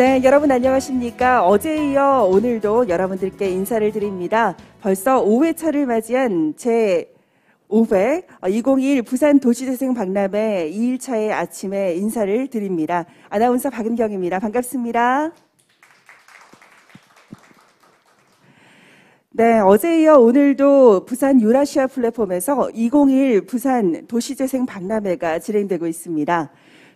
네, 여러분 안녕하십니까? 어제에 이어 오늘도 여러분들께 인사를 드립니다. 벌써 5회차를 맞이한 제5회 2021 부산 도시재생 박람회 2일차의 아침에 인사를 드립니다. 아나운서 박은경입니다. 반갑습니다. 네, 어제에 이어 오늘도 부산 유라시아 플랫폼에서 2021 부산 도시재생 박람회가 진행되고 있습니다.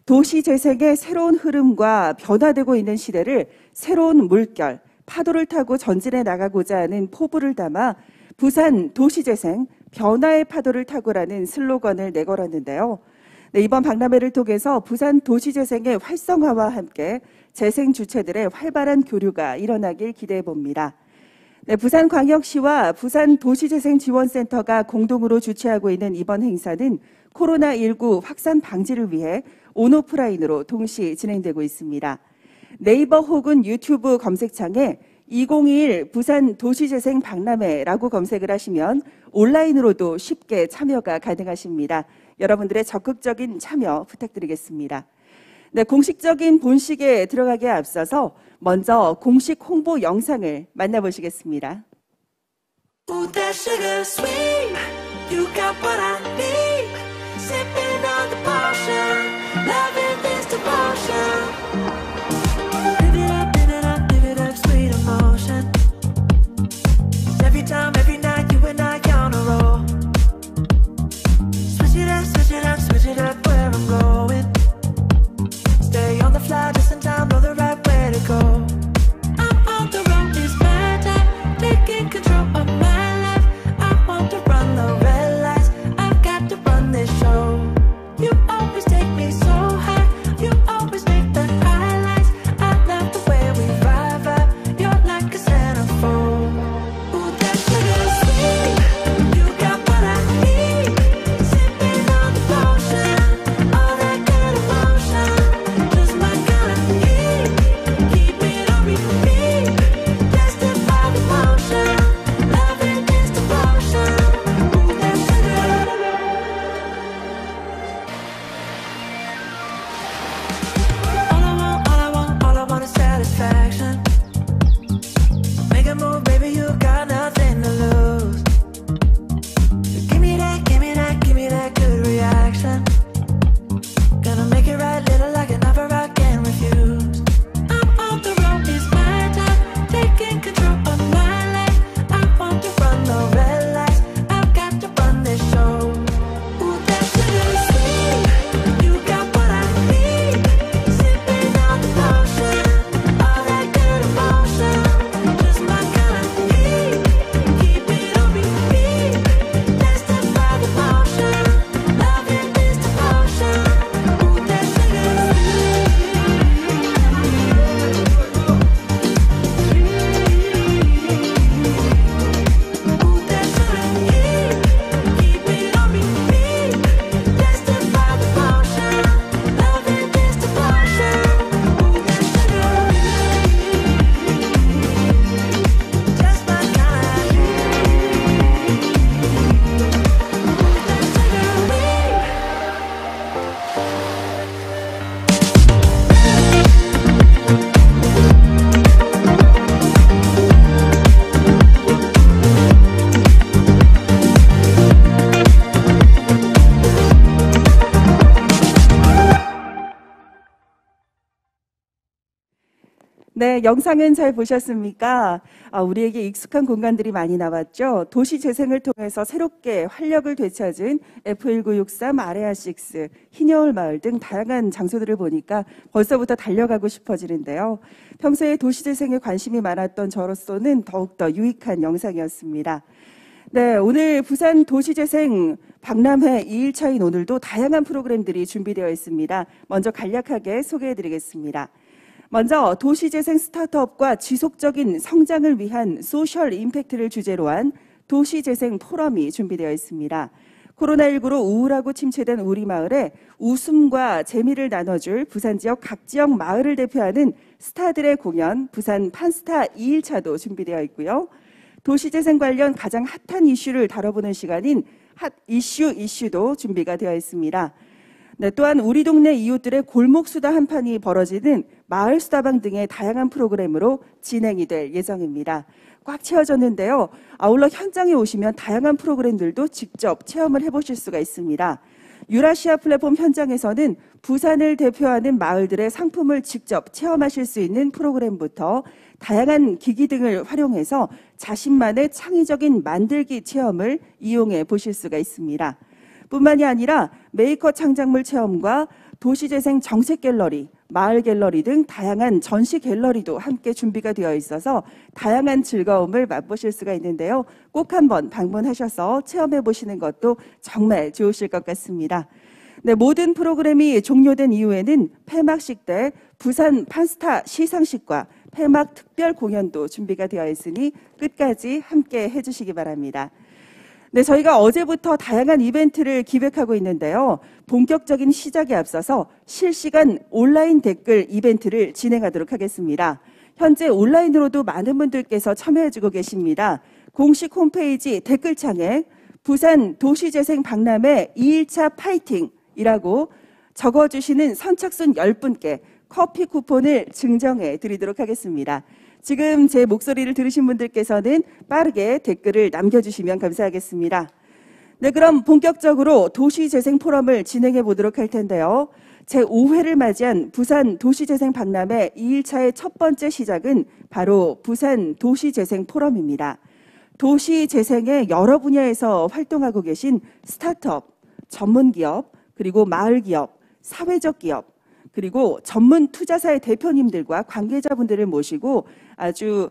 도시재생의 새로운 흐름과 변화되고 있는 시대를 새로운 물결, 파도를 타고 전진해 나가고자 하는 포부를 담아 부산 도시재생 변화의 파도를 타고라는 슬로건을 내걸었는데요. 네, 이번 박람회를 통해서 부산 도시재생의 활성화와 함께 재생 주체들의 활발한 교류가 일어나길 기대해 봅니다. 네, 부산광역시와 부산도시재생지원센터가 공동으로 주최하고 있는 이번 행사는 코로나19 확산 방지를 위해 온오프라인으로 동시 진행되고 있습니다. 네이버 혹은 유튜브 검색창에 2021 부산 도시재생 박람회라고 검색을 하시면 온라인으로도 쉽게 참여가 가능하십니다. 여러분들의 적극적인 참여 부탁드리겠습니다. 네, 공식적인 본식에 들어가기에 앞서서 먼저 공식 홍보 영상을 만나보시겠습니다. Ooh, that sugar sweet, you got what I need. Sipping on the potion, loving this devotion. Live it up, sweet emotion. Every time, every night, you and I on a roll. Switch it up, switch it up, switch it up where I'm going. Stay on the fly, just in time, know the right way to go. I'm on the road, it's my time, taking control of my life. I want to run the red lights, I've got to run this show. You always take me so high, you always make the highlights. I love the way we vibe, you're like a centerfold. Ooh, that sugar sweet, you got what I need. Sipping on the potion, all that good emotion. Just my kind of heat, keep it on repeat. Tested by the motion, loving this devotion. Ooh, that sugar. All I want is satisfaction. Make a move, baby, you got nothing to lose. Give me that, give me that, give me that good reaction. Gonna make it right, little like an offer I can't refuse. I'm on the road, it's my time, taking control of my life. I want to run the red lights, I've got to run this show. Ooh, that sugar sweet, you got what I need. Sipping on the potion, all that good emotion. Just my kind of heat, keep it on repeat. Tested by the motion, loving this devotion. Ooh, that sugar Ooh, that sugar heat, keep it on repeat. Tested by the motion, loving this devotion. Ooh, that sugar, just my kind of heat. Ooh, that sugar. 네, 영상은 잘 보셨습니까? 우리에게 익숙한 공간들이 많이 나왔죠. 도시 재생을 통해서 새롭게 활력을 되찾은 F1963, 아레아6, 흰여울 마을 등 다양한 장소들을 보니까 벌써부터 달려가고 싶어지는데요. 평소에 도시 재생에 관심이 많았던 저로서는 더욱더 유익한 영상이었습니다. 네, 오늘 부산 도시재생 박람회 2일차인 오늘도 다양한 프로그램들이 준비되어 있습니다. 먼저 간략하게 소개해드리겠습니다. 먼저 도시재생 스타트업과 지속적인 성장을 위한 소셜 임팩트를 주제로 한 도시재생 포럼이 준비되어 있습니다. 코로나19로 우울하고 침체된 우리 마을에 웃음과 재미를 나눠줄 부산 지역 각 지역 마을을 대표하는 스타들의 공연 부산 판스타 2일차도 준비되어 있고요. 도시재생 관련 가장 핫한 이슈를 다뤄보는 시간인 핫 이슈도 준비가 되어 있습니다. 네, 또한 우리 동네 이웃들의 골목 수다 한판이 벌어지는 마을수다방 등의 다양한 프로그램으로 진행이 될 예정입니다. 꽉 채워졌는데요. 아울러 현장에 오시면 다양한 프로그램들도 직접 체험을 해보실 수가 있습니다. 유라시아 플랫폼 현장에서는 부산을 대표하는 마을들의 상품을 직접 체험하실 수 있는 프로그램부터 다양한 기기 등을 활용해서 자신만의 창의적인 만들기 체험을 이용해 보실 수가 있습니다. 뿐만이 아니라 메이커 창작물 체험과 도시재생 정책 갤러리, 마을 갤러리 등 다양한 전시 갤러리도 함께 준비가 되어 있어서 다양한 즐거움을 맛보실 수가 있는데요. 꼭 한번 방문하셔서 체험해 보시는 것도 정말 좋으실 것 같습니다. 네, 모든 프로그램이 종료된 이후에는 폐막식 때 부산 판스타 시상식과 폐막 특별 공연도 준비가 되어 있으니 끝까지 함께 해주시기 바랍니다. 네, 저희가 어제부터 다양한 이벤트를 기획하고 있는데요. 본격적인 시작에 앞서서 실시간 온라인 댓글 이벤트를 진행하도록 하겠습니다. 현재 온라인으로도 많은 분들께서 참여해주고 계십니다. 공식 홈페이지 댓글창에 부산 도시재생 박람회 2일차 파이팅이라고 적어주시는 선착순 10분께 커피 쿠폰을 증정해 드리도록 하겠습니다. 지금 제 목소리를 들으신 분들께서는 빠르게 댓글을 남겨주시면 감사하겠습니다. 네, 그럼 본격적으로 도시재생 포럼을 진행해 보도록 할 텐데요. 제5회를 맞이한 부산 도시재생 박람회 2일차의 첫 번째 시작은 바로 부산 도시재생 포럼입니다. 도시재생의 여러 분야에서 활동하고 계신 스타트업, 전문기업, 그리고 마을기업, 사회적 기업, 그리고 전문 투자사의 대표님들과 관계자분들을 모시고 아주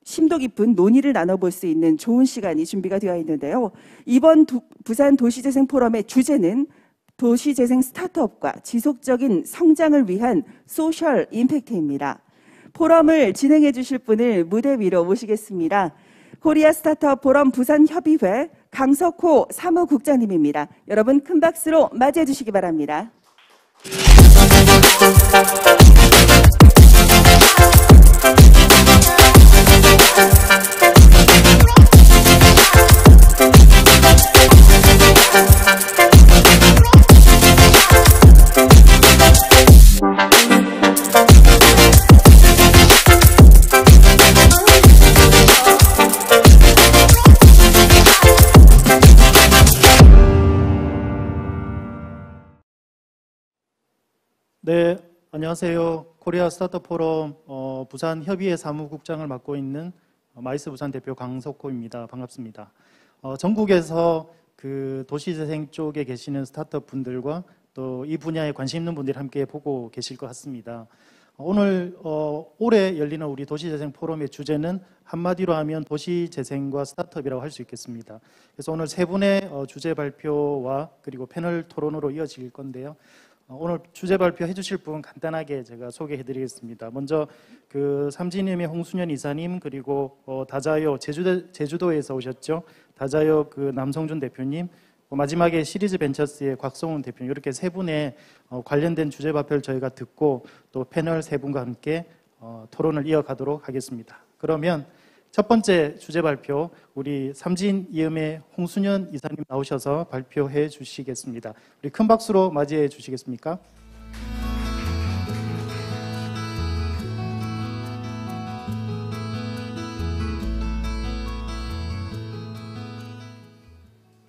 심도 깊은 논의를 나눠볼 수 있는 좋은 시간이 준비가 되어 있는데요. 이번 부산 도시재생 포럼의 주제는 도시재생 스타트업과 지속적인 성장을 위한 소셜 임팩트입니다. 포럼을 진행해 주실 분을 무대 위로 모시겠습니다. 코리아 스타트업 포럼 부산협의회 강석호 사무국장님입니다. 여러분 큰 박수로 맞이해 주시기 바랍니다. 네, 안녕하세요. 코리아 스타트업 포럼 부산 협의회 사무국장을 맡고 있는 마이스 부산 대표 강석호입니다. 반갑습니다. 전국에서 그 도시재생 쪽에 계시는 스타트업 분들과 또 이 분야에 관심 있는 분들이 함께 보고 계실 것 같습니다. 오늘 올해 열리는 우리 도시재생 포럼의 주제는 한마디로 하면 도시재생과 스타트업이라고 할 수 있겠습니다. 그래서 오늘 세 분의 주제 발표와 그리고 패널 토론으로 이어질 건데요. 오늘 주제 발표해 주실 분 간단하게 제가 소개해 드리겠습니다. 먼저 그 삼진임의 홍순현 이사님, 그리고 다자요 제주도에서 오셨죠. 다자요 그 남성준 대표님, 마지막에 시리즈 벤처스의 곽성훈 대표님, 이렇게 세 분의 관련된 주제 발표를 저희가 듣고 또 패널 세 분과 함께 토론을 이어가도록 하겠습니다. 그러면 첫 번째 주제 발표, 우리 삼진이음의 홍순현 이사님 나오셔서 발표해 주시겠습니다. 우리 큰 박수로 맞이해 주시겠습니까?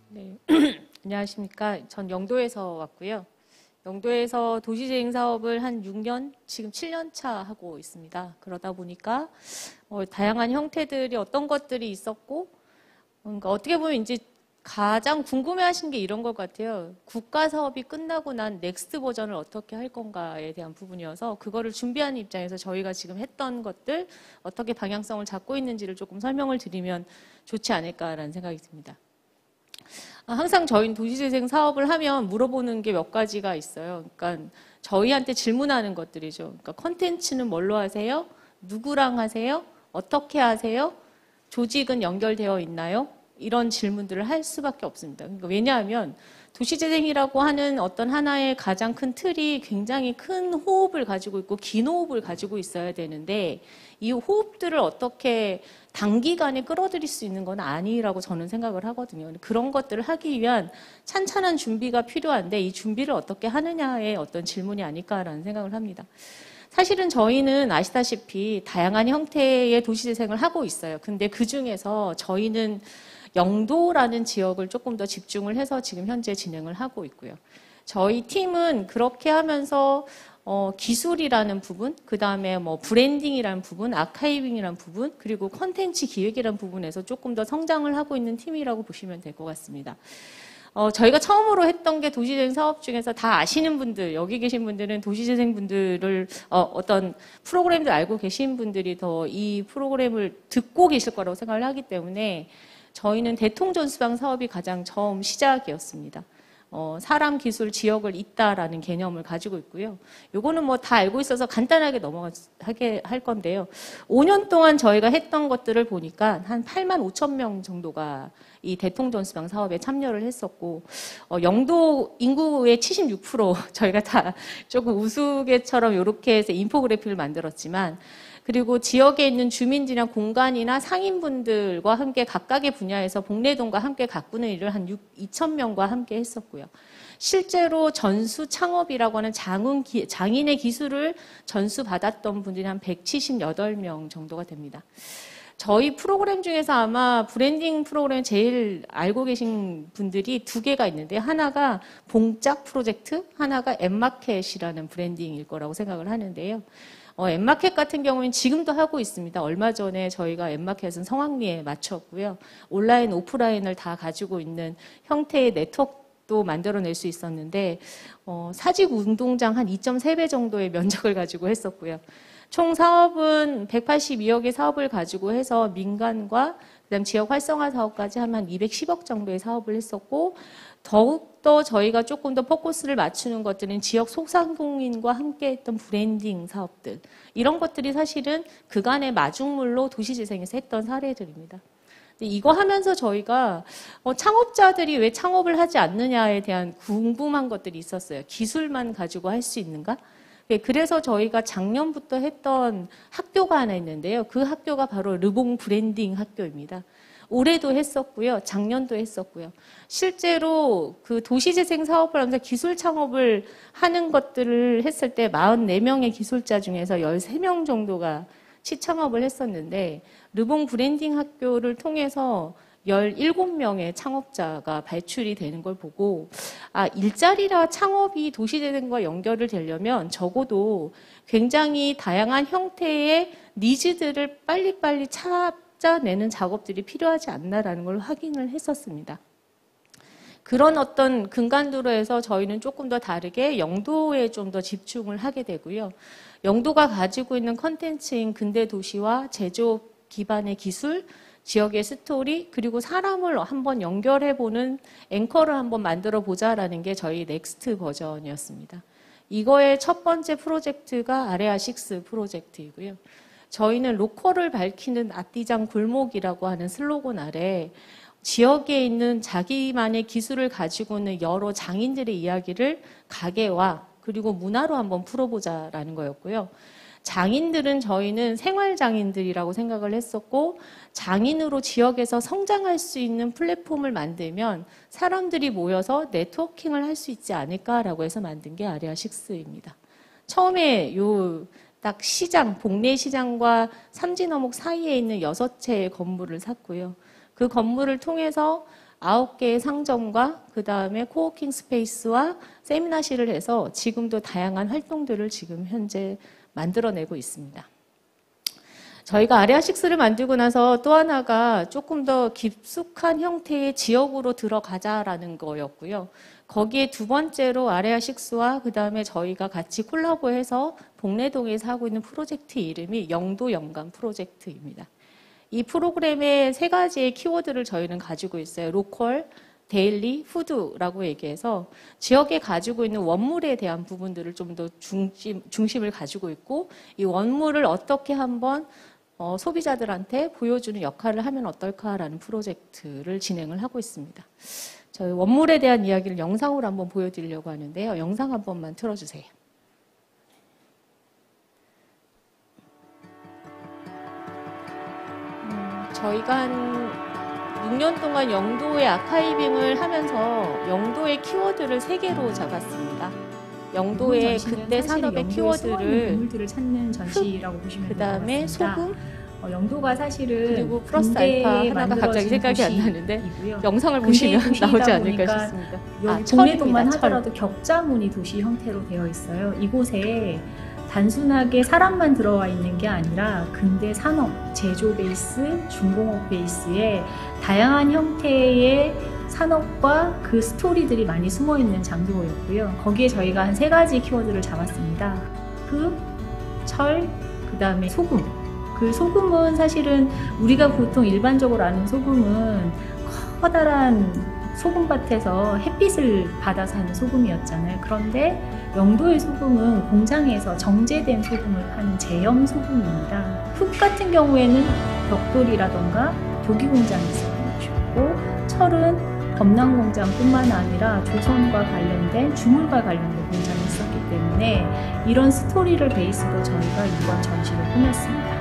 네, 안녕하십니까. 전 영도에서 왔고요. 영도에서 도시재생 사업을 한 6년, 지금 7년 차 하고 있습니다. 그러다 보니까 다양한 형태들이 어떤 것들이 있었고, 그러니까 어떻게 보면 이제 가장 궁금해하신 게 이런 것 같아요. 국가 사업이 끝나고 난 넥스트 버전을 어떻게 할 건가에 대한 부분이어서 그거를 준비하는 입장에서 저희가 지금 했던 것들 어떻게 방향성을 잡고 있는지를 조금 설명을 드리면 좋지 않을까라는 생각이 듭니다. 항상 저희는 도시재생 사업을 하면 물어보는 게 몇 가지가 있어요. 그러니까 저희한테 질문하는 것들이죠. 그러니까 컨텐츠는 뭘로 하세요? 누구랑 하세요? 어떻게 하세요? 조직은 연결되어 있나요? 이런 질문들을 할 수밖에 없습니다. 그러니까 왜냐하면 도시재생이라고 하는 어떤 하나의 가장 큰 틀이 굉장히 큰 호흡을 가지고 있고 긴 호흡을 가지고 있어야 되는데 이 호흡들을 어떻게 단기간에 끌어들일 수 있는 건 아니라고 저는 생각을 하거든요. 그런 것들을 하기 위한 찬찬한 준비가 필요한데 이 준비를 어떻게 하느냐의 어떤 질문이 아닐까라는 생각을 합니다. 사실은 저희는 아시다시피 다양한 형태의 도시재생을 하고 있어요. 근데 그 중에서 저희는 영도라는 지역을 조금 더 집중을 해서 지금 현재 진행을 하고 있고요. 저희 팀은 그렇게 하면서 기술이라는 부분, 그 다음에 뭐 브랜딩이라는 부분, 아카이빙이라는 부분, 그리고 컨텐츠 기획이라는 부분에서 조금 더 성장을 하고 있는 팀이라고 보시면 될 것 같습니다. 저희가 처음으로 했던 게 도시재생 사업 중에서 다 아시는 분들, 여기 계신 분들은 도시재생 분들을 어떤 프로그램들 알고 계신 분들이 더 이 프로그램을 듣고 계실 거라고 생각을 하기 때문에 저희는 대통전수방 사업이 가장 처음 시작이었습니다. 사람, 기술, 지역을 잇다라는 개념을 가지고 있고요. 요거는 뭐 다 알고 있어서 간단하게 넘어가게 할 건데요. 5년 동안 저희가 했던 것들을 보니까 한 8만 5천 명 정도가 이 대통전수방 사업에 참여를 했었고, 영도 인구의 76% 저희가 다 조금 우스갯처럼 이렇게 해서 인포그래픽을 만들었지만, 그리고 지역에 있는 주민들이나 공간이나 상인분들과 함께 각각의 분야에서 복내동과 함께 가꾸는 일을 한 2천 명과 함께 했었고요. 실제로 전수 창업이라고 하는 장인의 기술을 전수받았던 분들이 한 178명 정도가 됩니다. 저희 프로그램 중에서 아마 브랜딩 프로그램 제일 알고 계신 분들이 두 개가 있는데, 하나가 봉짝 프로젝트, 하나가 엠마켓이라는 브랜딩일 거라고 생각을 하는데요. 엠마켓 같은 경우는 지금도 하고 있습니다. 얼마 전에 저희가 엠마켓은 성황리에 마쳤고요. 온라인, 오프라인을 다 가지고 있는 형태의 네트워크도 만들어낼 수 있었는데, 사직 운동장 한 2.3배 정도의 면적을 가지고 했었고요. 총 사업은 182억의 사업을 가지고 해서 민간과 그다음 지역 활성화 사업까지 하면 210억 정도의 사업을 했었고, 더욱더 저희가 조금 더 포커스를 맞추는 것들은 지역 소상공인과 함께 했던 브랜딩 사업들, 이런 것들이 사실은 그간의 마중물로 도시재생에서 했던 사례들입니다. 이거 하면서 저희가 창업자들이 왜 창업을 하지 않느냐에 대한 궁금한 것들이 있었어요. 기술만 가지고 할 수 있는가? 그래서 저희가 작년부터 했던 학교가 하나 있는데요. 그 학교가 바로 르봉 브랜딩 학교입니다. 올해도 했었고요. 작년도 했었고요. 실제로 그 도시재생 사업을 하면서 기술 창업을 하는 것들을 했을 때 44명의 기술자 중에서 13명 정도가 시창업을 했었는데, 르봉 브랜딩 학교를 통해서 17명의 창업자가 발출이 되는 걸 보고, 일자리라 창업이 도시재생과 연결을 되려면 적어도 굉장히 다양한 형태의 니즈들을 빨리빨리 찾아내는 작업들이 필요하지 않나라는 걸 확인을 했었습니다. 그런 어떤 근간으로 해서 저희는 조금 더 다르게 영도에 좀 더 집중을 하게 되고요. 영도가 가지고 있는 컨텐츠인 근대 도시와 제조업 기반의 기술, 지역의 스토리, 그리고 사람을 한번 연결해보는 앵커를 한번 만들어 보자라는 게 저희 넥스트 버전이었습니다. 이거의 첫 번째 프로젝트가 아레아6 프로젝트이고요. 저희는 로컬을 밝히는 아띠장 골목이라고 하는 슬로건 아래 지역에 있는 자기만의 기술을 가지고 있는 여러 장인들의 이야기를 가게와 그리고 문화로 한번 풀어보자라는 거였고요. 장인들은 저희는 생활장인들이라고 생각을 했었고, 장인으로 지역에서 성장할 수 있는 플랫폼을 만들면 사람들이 모여서 네트워킹을 할 수 있지 않을까라고 해서 만든 게 아레아6입니다. 처음에 딱 시장, 복내 시장과 삼진어목 사이에 있는 6채의 건물을 샀고요. 그 건물을 통해서 9개의 상점과 그 다음에 코워킹 스페이스와 세미나실을 해서 지금도 다양한 활동들을 지금 현재 만들어내고 있습니다. 저희가 아레아6를 만들고 나서 또 하나가 조금 더 깊숙한 형태의 지역으로 들어가자라는 거였고요. 거기에 두 번째로 아레아6와 그 다음에 저희가 같이 콜라보해서 복내동에서 하고 있는 프로젝트 이름이 영도 연간 프로젝트입니다. 이 프로그램의 3가지의 키워드를 저희는 가지고 있어요. 로컬, 데일리, 푸드라고 얘기해서 지역에 가지고 있는 원물에 대한 부분들을 좀 더 중심을 가지고 있고, 이 원물을 어떻게 한번 소비자들한테 보여주는 역할을 하면 어떨까라는 프로젝트를 진행을 하고 있습니다. 저희 원물에 대한 이야기를 영상으로 한번 보여드리려고 하는데요. 영상 한 번만 틀어주세요. 저희가 한 6년 동안 영도의 아카이빙을 하면서 영도의 키워드를 3개로 잡았습니다. 영도의 전시는 그때 사실 산업의 영도에 숨어있는 키워드를 보물들을 찾는 전시라고 보시면 될 것 그다음에 같습니다. 소금 영도가 사실은 그리고 플러스 근대에 알파 하나가 갑자기 만들어진 생각이 안 나는데 도시이고요. 영상을 근대 보시면 도시이다 나오지 않을까 보니까 싶습니다. 여기 철입니다, 동해도만 철. 하더라도 격자무늬 도시 형태로 되어 있어요. 이곳에 단순하게 사람만 들어와 있는 게 아니라 근대 산업, 제조 베이스, 중공업 베이스에 다양한 형태의 산업과 그 스토리들이 많이 숨어 있는 장소였고요. 거기에 저희가 한 3가지 키워드를 잡았습니다. 흙, 철, 그 다음에 소금. 그 소금은 사실은 우리가 보통 일반적으로 아는 소금은 커다란 소금밭에서 햇빛을 받아서 하는 소금이었잖아요. 그런데 영도의 소금은 공장에서 정제된 소금을 파는 제염 소금입니다. 흙 같은 경우에는 벽돌이라던가 도기 공장이 있었던 것이었고, 철은 범람 공장뿐만 아니라 조선과 관련된 주물과 관련된 공장이 있었기 때문에 이런 스토리를 베이스로 저희가 이번 전시를 꾸몄습니다.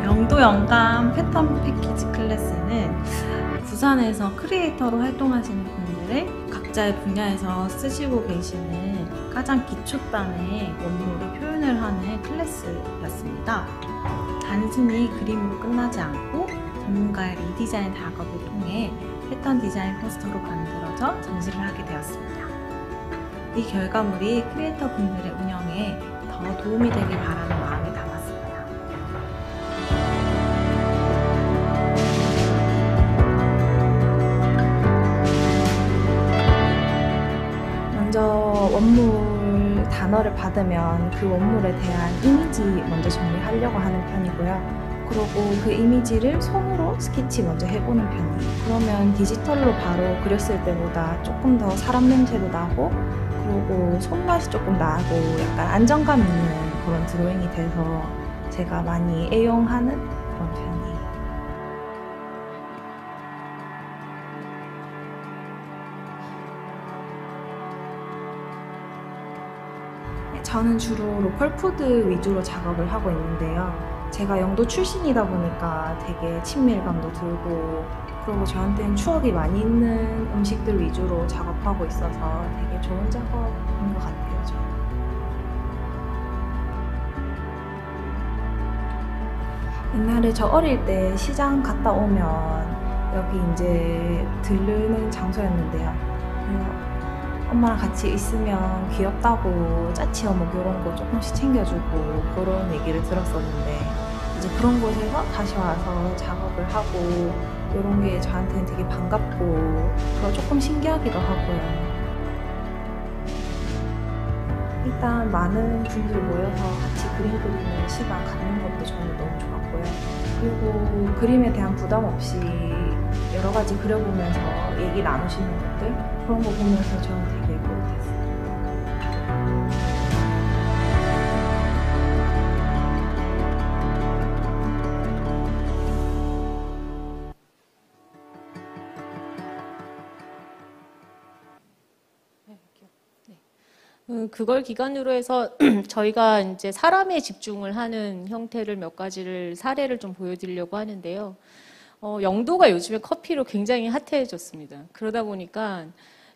영도 영감 패턴 패키지 클래스는 부산에서 크리에이터로 활동하시는 분들의 각자의 분야에서 쓰시고 계시는 가장 기초단의 원물을 표현을 하는 클래스였습니다. 단순히 그림으로 끝나지 않고 전문가의 리디자인 작업을 통해 패턴 디자인 포스터로 만들어져 전시를 하게 되었습니다. 이 결과물이 크리에이터 분들의 운영에 더 도움이 되길 바라는 마음이 담았습니다. 먼저 원물 단어를 받으면 그 원물에 대한 이미지 먼저 정리하려고 하는 편이고요. 그리고 그 이미지를 손으로 스케치 먼저 해보는 편이에요. 그러면 디지털로 바로 그렸을 때보다 조금 더 사람 냄새도 나고, 그리고 손맛이 조금 나고 약간 안정감 있는 그런 드로잉이 돼서 제가 많이 애용하는 그런 편이에요. 저는 주로 로컬푸드 위주로 작업을 하고 있는데요. 제가 영도 출신이다 보니까 되게 친밀감도 들고, 그리고 저한테는 추억이 많이 있는 음식들 위주로 작업하고 있어서 되게 좋은 작업인 것 같아요, 저는. 옛날에 저 어릴 때 시장 갔다 오면 여기 이제 들르는 장소였는데요. 엄마랑 같이 있으면 귀엽다고 짜치 어묵 이런 거 조금씩 챙겨주고 그런 얘기를 들었었는데, 이제 그런 곳에서 다시 와서 작업을 하고 이런 게 저한테는 되게 반갑고 그거 조금 신기하기도 하고요. 일단 많은 분들 모여서 같이 그림 그리는 시간 갖는 것도 저는 너무 좋았고요. 그리고 그림에 대한 부담 없이 여러 가지 그려보면서 얘기 나누시는 것들, 그런 거 보면서 저는 되게 뿌듯했어요. 그걸 기반으로 해서 저희가 이제 사람에 집중을 하는 형태를 몇 가지를 사례를 좀 보여드리려고 하는데요. 영도가 요즘에 커피로 굉장히 핫해졌습니다. 그러다 보니까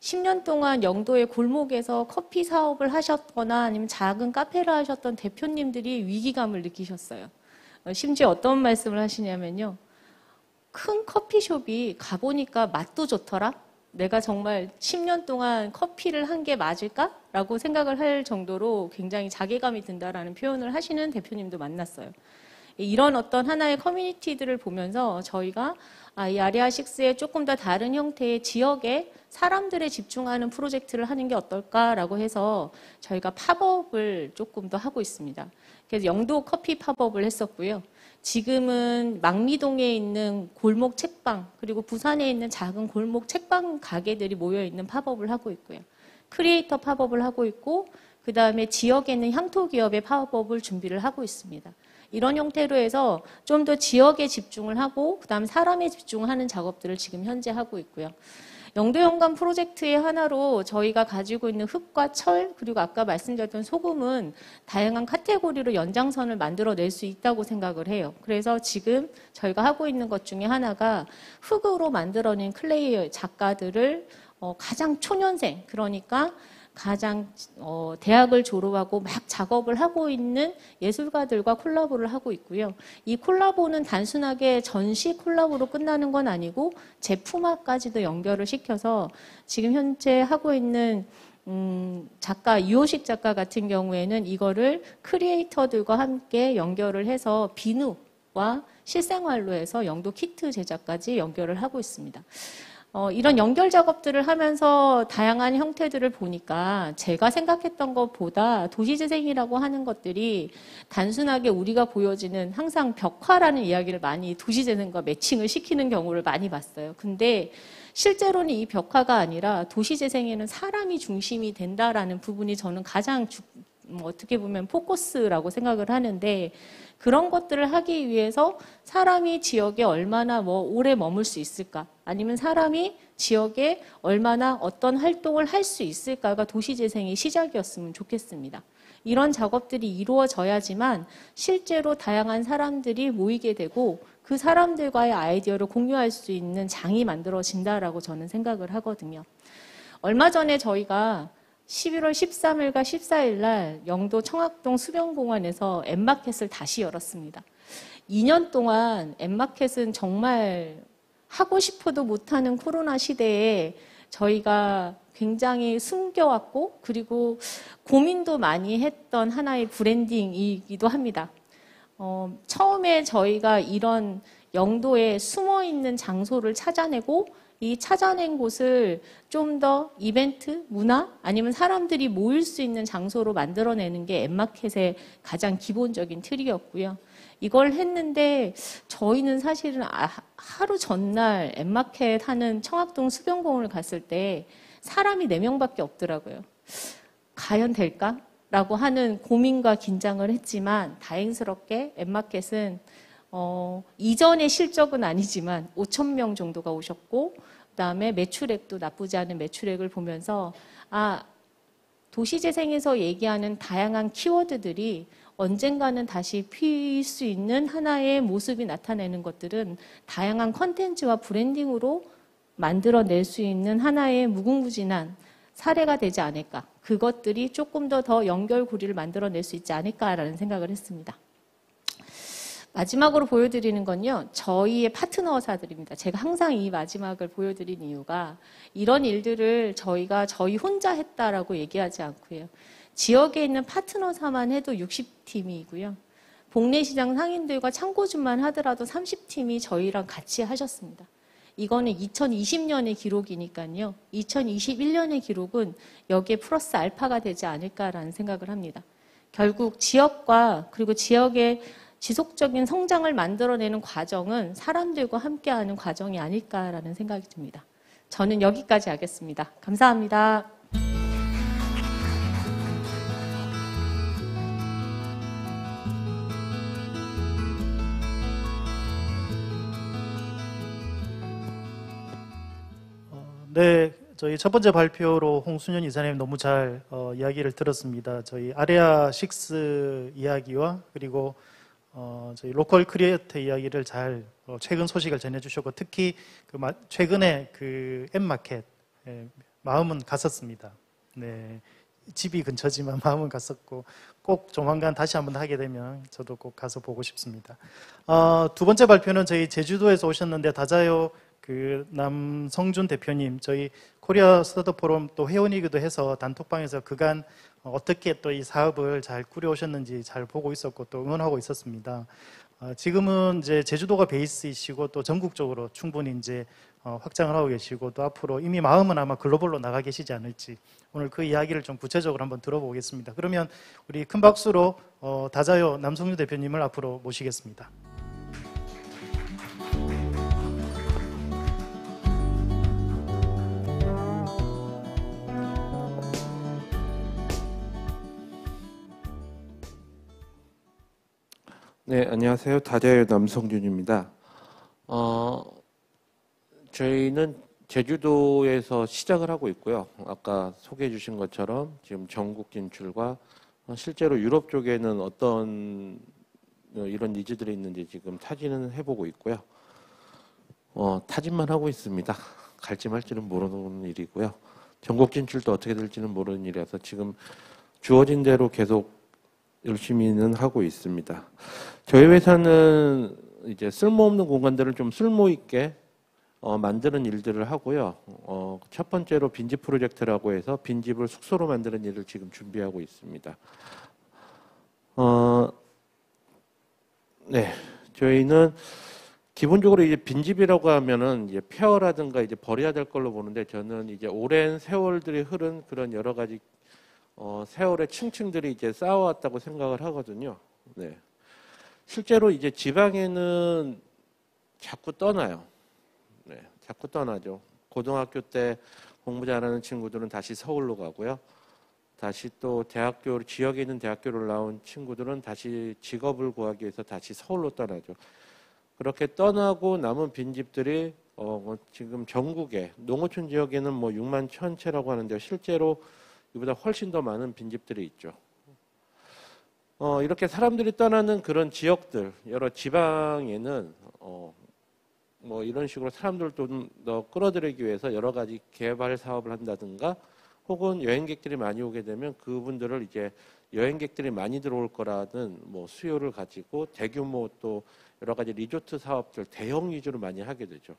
10년 동안 영도의 골목에서 커피 사업을 하셨거나 아니면 작은 카페를 하셨던 대표님들이 위기감을 느끼셨어요. 심지어 어떤 말씀을 하시냐면요. 큰 커피숍이 가보니까 맛도 좋더라? 내가 정말 10년 동안 커피를 한 게 맞을까? 라고 생각을 할 정도로 굉장히 자괴감이 든다라는 표현을 하시는 대표님도 만났어요. 이런 어떤 하나의 커뮤니티들을 보면서 저희가 이 아리아6의 조금 더 다른 형태의 지역에 사람들에 집중하는 프로젝트를 하는 게 어떨까라고 해서 저희가 팝업을 조금 더 하고 있습니다. 그래서 영도 커피 팝업을 했었고요. 지금은 망미동에 있는 골목 책방, 그리고 부산에 있는 작은 골목 책방 가게들이 모여있는 팝업을 하고 있고요. 크리에이터 팝업을 하고 있고, 그 다음에 지역에 있는 향토 기업의 팝업을 준비를 하고 있습니다. 이런 형태로 해서 좀 더 지역에 집중을 하고, 그 다음 사람에 집중을 하는 작업들을 지금 현재 하고 있고요. 영도 영감 프로젝트의 하나로 저희가 가지고 있는 흙과 철, 그리고 아까 말씀드렸던 소금은 다양한 카테고리로 연장선을 만들어낼 수 있다고 생각을 해요. 그래서 지금 저희가 하고 있는 것 중에 하나가 흙으로 만들어낸 클레이 작가들을 가장 초년생, 그러니까 가장 대학을 졸업하고 막 작업을 하고 있는 예술가들과 콜라보를 하고 있고요. 이 콜라보는 단순하게 전시 콜라보로 끝나는 건 아니고 제품화까지도 연결을 시켜서 지금 현재 하고 있는 작가, 이호식 작가 같은 경우에는 이거를 크리에이터들과 함께 연결을 해서 비누와 실생활로 해서 영도 키트 제작까지 연결을 하고 있습니다. 이런 연결 작업들을 하면서 다양한 형태들을 보니까 제가 생각했던 것보다 도시재생이라고 하는 것들이 단순하게 우리가 보여지는 항상 벽화라는 이야기를 많이 도시재생과 매칭을 시키는 경우를 많이 봤어요. 근데 실제로는 이 벽화가 아니라 도시재생에는 사람이 중심이 된다라는 부분이 저는 가장 어떻게 보면 포커스라고 생각을 하는데, 그런 것들을 하기 위해서 사람이 지역에 얼마나 오래 머물 수 있을까, 아니면 사람이 지역에 얼마나 어떤 활동을 할 수 있을까가 도시재생의 시작이었으면 좋겠습니다. 이런 작업들이 이루어져야지만 실제로 다양한 사람들이 모이게 되고 그 사람들과의 아이디어를 공유할 수 있는 장이 만들어진다라고 저는 생각을 하거든요. 얼마 전에 저희가 11월 13일과 14일 날 영도 청학동 수변공원에서 엠마켓을 다시 열었습니다. 2년 동안 엠마켓은 정말 하고 싶어도 못하는 코로나 시대에 저희가 굉장히 숨겨왔고 그리고 고민도 많이 했던 하나의 브랜딩이기도 합니다. 처음에 저희가 이런 영도에 숨어있는 장소를 찾아내고 이 찾아낸 곳을 좀 더 이벤트, 문화 아니면 사람들이 모일 수 있는 장소로 만들어내는 게 엠마켓의 가장 기본적인 틀이었고요. 이걸 했는데 저희는 사실은 하루 전날 엠마켓 하는 청학동 수변공원을 갔을 때 사람이 4명밖에 없더라고요. 과연 될까? 라고 하는 고민과 긴장을 했지만 다행스럽게 엠마켓은 이전의 실적은 아니지만 5,000명 정도가 오셨고, 그다음에 매출액도 나쁘지 않은 매출액을 보면서 도시재생에서 얘기하는 다양한 키워드들이 언젠가는 다시 피일 수 있는 하나의 모습이 나타내는 것들은 다양한 컨텐츠와 브랜딩으로 만들어낼 수 있는 하나의 무궁무진한 사례가 되지 않을까. 그것들이 조금 더 연결고리를 만들어낼 수 있지 않을까라는 생각을 했습니다. 마지막으로 보여드리는 건요, 저희의 파트너사들입니다. 제가 항상 이 마지막을 보여드린 이유가 이런 일들을 저희가 저희 혼자 했다라고 얘기하지 않고요. 지역에 있는 파트너사만 해도 60팀이고요. 복례시장 상인들과 창고주만 하더라도 30팀이 저희랑 같이 하셨습니다. 이거는 2020년의 기록이니까요. 2021년의 기록은 여기에 플러스 알파가 되지 않을까라는 생각을 합니다. 결국 지역과 그리고 지역의 지속적인 성장을 만들어내는 과정은 사람들과 함께하는 과정이 아닐까라는 생각이 듭니다. 저는 여기까지 하겠습니다. 감사합니다. 네, 저희 첫 번째 발표로 홍순현 이사님 너무 잘 이야기를 들었습니다. 저희 아레아 6 이야기와 그리고 저희 로컬 크리에이터 이야기를 잘 최근 소식을 전해주셨고, 특히 최근에 그 엠마켓 마음은 갔었습니다. 네, 집이 근처지만 마음은 갔었고 꼭 조만간 다시 한번 하게 되면 저도 꼭 가서 보고 싶습니다. 두 번째 발표는 저희 제주도에서 오셨는데 다자요 그 남성준 대표님, 저희 코리아 스타트업 포럼 또 회원이기도 해서 단톡방에서 그간 어떻게 또 이 사업을 잘 꾸려오셨는지 잘 보고 있었고 또 응원하고 있었습니다. 지금은 이제 제주도가 베이스이시고 또 전국적으로 충분히 이제 확장을 하고 계시고 또 앞으로 이미 마음은 아마 글로벌로 나가 계시지 않을지, 오늘 그 이야기를 좀 구체적으로 한번 들어보겠습니다. 그러면 우리 큰 박수로 다자요 남성준 대표님을 앞으로 모시겠습니다. 네, 안녕하세요. 다자요 남성준입니다. 저희는 제주도에서 시작을 하고 있고요. 아까 소개해 주신 것처럼 지금 전국 진출과 실제로 유럽 쪽에는 어떤 이런 니즈들이 있는지 지금 타진은 해보고 있고요. 타진만 하고 있습니다. 갈지 말지는 모르는 일이고요. 전국 진출도 어떻게 될지는 모르는 일이라서 지금 주어진 대로 계속 열심히는 하고 있습니다. 저희 회사는 이제 쓸모없는 공간들을 좀 쓸모 있게 만드는 일들을 하고요. 첫 번째로 빈집 프로젝트라고 해서 빈집을 숙소로 만드는 일을 지금 준비하고 있습니다. 네, 저희는 기본적으로 이제 빈집이라고 하면은 이제 폐허라든가 이제 버려야 될 걸로 보는데 저는 이제 오랜 세월들이 흐른 그런 여러 가지 세월의 층층들이 이제 쌓아왔다고 생각을 하거든요. 네, 실제로 이제 지방에는 자꾸 떠나요. 네, 자꾸 떠나죠. 고등학교 때 공부 잘하는 친구들은 다시 서울로 가고요. 다시 또 지역에 있는 대학교를 나온 친구들은 다시 직업을 구하기 위해서 다시 서울로 떠나죠. 그렇게 떠나고 남은 빈집들이 지금 전국에 농어촌 지역에는 뭐 6만 1,000채라고 하는데 실제로 이보다 훨씬 더 많은 빈집들이 있죠. 이렇게 사람들이 떠나는 그런 지역들, 여러 지방에는 뭐 이런 식으로 사람들을 좀 더 끌어들이기 위해서 여러 가지 개발 사업을 한다든가 혹은 여행객들이 많이 오게 되면 그분들을 이제 여행객들이 많이 들어올 거라는 뭐 수요를 가지고 대규모 또 여러 가지 리조트 사업들 대형 위주로 많이 하게 되죠.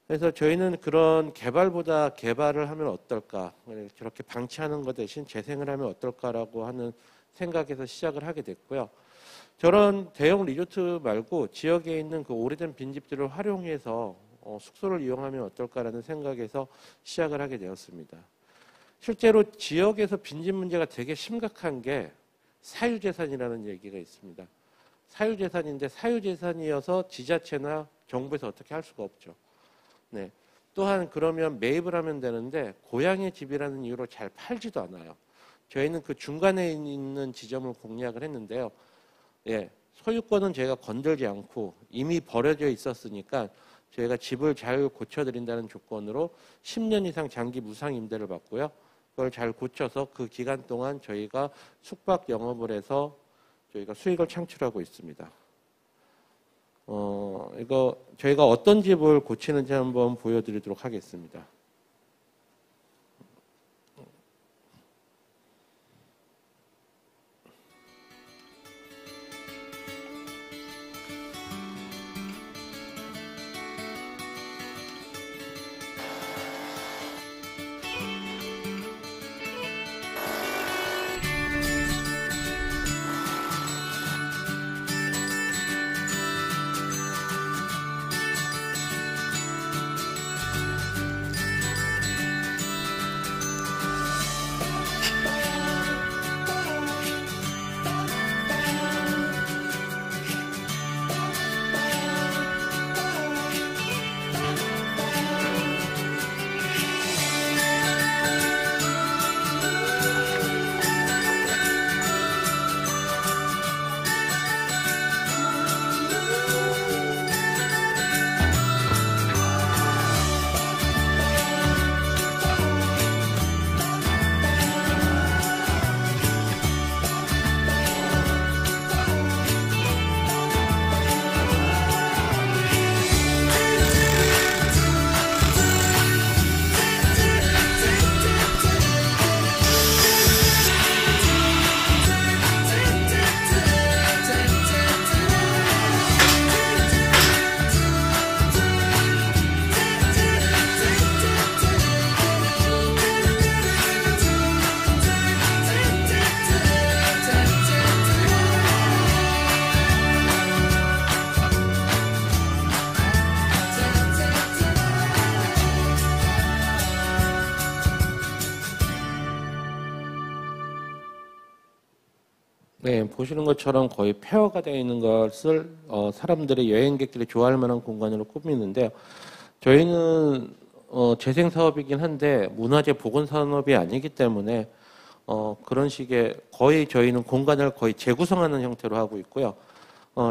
그래서 저희는 그런 개발보다 개발을 하면 어떨까, 저렇게 방치하는 것 대신 재생을 하면 어떨까라고 하는 생각에서 시작을 하게 됐고요. 저런 대형 리조트 말고 지역에 있는 그 오래된 빈집들을 활용해서 숙소를 이용하면 어떨까라는 생각에서 시작을 하게 되었습니다. 실제로 지역에서 빈집 문제가 되게 심각한 게 사유재산이라는 얘기가 있습니다. 사유재산인데 사유재산이어서 지자체나 정부에서 어떻게 할 수가 없죠. 네. 또한 그러면 매입을 하면 되는데 고향의 집이라는 이유로 잘 팔지도 않아요. 저희는 그 중간에 있는 지점을 공략을 했는데요. 예, 소유권은 저희가 건들지 않고 이미 버려져 있었으니까 저희가 집을 잘 고쳐드린다는 조건으로 10년 이상 장기 무상 임대를 받고요. 그걸 잘 고쳐서 그 기간 동안 저희가 숙박 영업을 해서 저희가 수익을 창출하고 있습니다. 이거 저희가 어떤 집을 고치는지 한번 보여드리도록 하겠습니다. 네, 보시는 것처럼 거의 폐허가 되어 있는 것을 사람들이 여행객들이 좋아할 만한 공간으로 꾸미는데요. 저희는 재생 사업이긴 한데 문화재 복원 산업이 아니기 때문에 그런 식의 거의 저희는 공간을 거의 재구성하는 형태로 하고 있고요.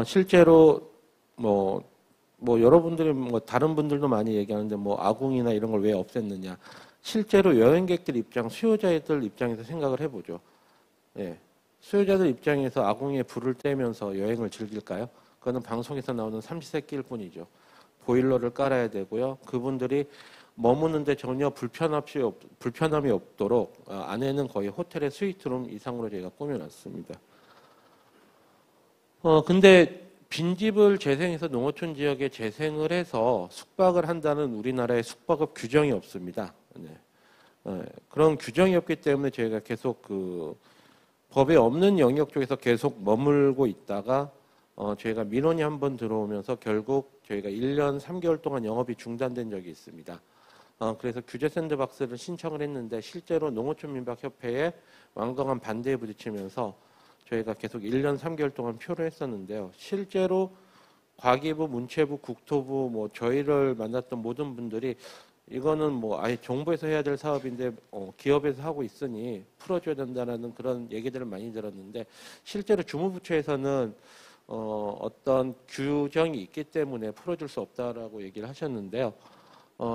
실제로 뭐 뭐 여러분들이 뭐 다른 분들도 많이 얘기하는데 뭐 아궁이나 이런 걸 왜 없앴느냐. 실제로 여행객들 입장, 수요자들 입장에서 생각을 해보죠. 예. 수요자들 입장에서 아궁이에 불을 떼면서 여행을 즐길까요? 그거는 방송에서 나오는 삼시세끼일 뿐이죠. 보일러를 깔아야 되고요. 그분들이 머무는데 전혀 불편함이 없도록 안에는 거의 호텔의 스위트룸 이상으로 저희가 꾸며놨습니다. 근데 빈집을 재생해서 농어촌 지역에 재생을 해서 숙박을 한다는 우리나라의 숙박업 규정이 없습니다. 네. 그런 규정이 없기 때문에 저희가 계속 그 법에 없는 영역 쪽에서 계속 머물고 있다가 저희가 민원이 한번 들어오면서 결국 저희가 1년 3개월 동안 영업이 중단된 적이 있습니다. 그래서 규제 샌드박스를 신청을 했는데 실제로 농어촌민박협회에 완강한 반대에 부딪히면서 저희가 계속 1년 3개월 동안 표를 했었는데요. 실제로 과기부, 문체부, 국토부, 뭐 저희를 만났던 모든 분들이 이거는 뭐 아예 정부에서 해야 될 사업인데 기업에서 하고 있으니 풀어줘야 된다는 그런 얘기들을 많이 들었는데 실제로 주무부처에서는 어떤 규정이 있기 때문에 풀어줄 수 없다라고 얘기를 하셨는데요.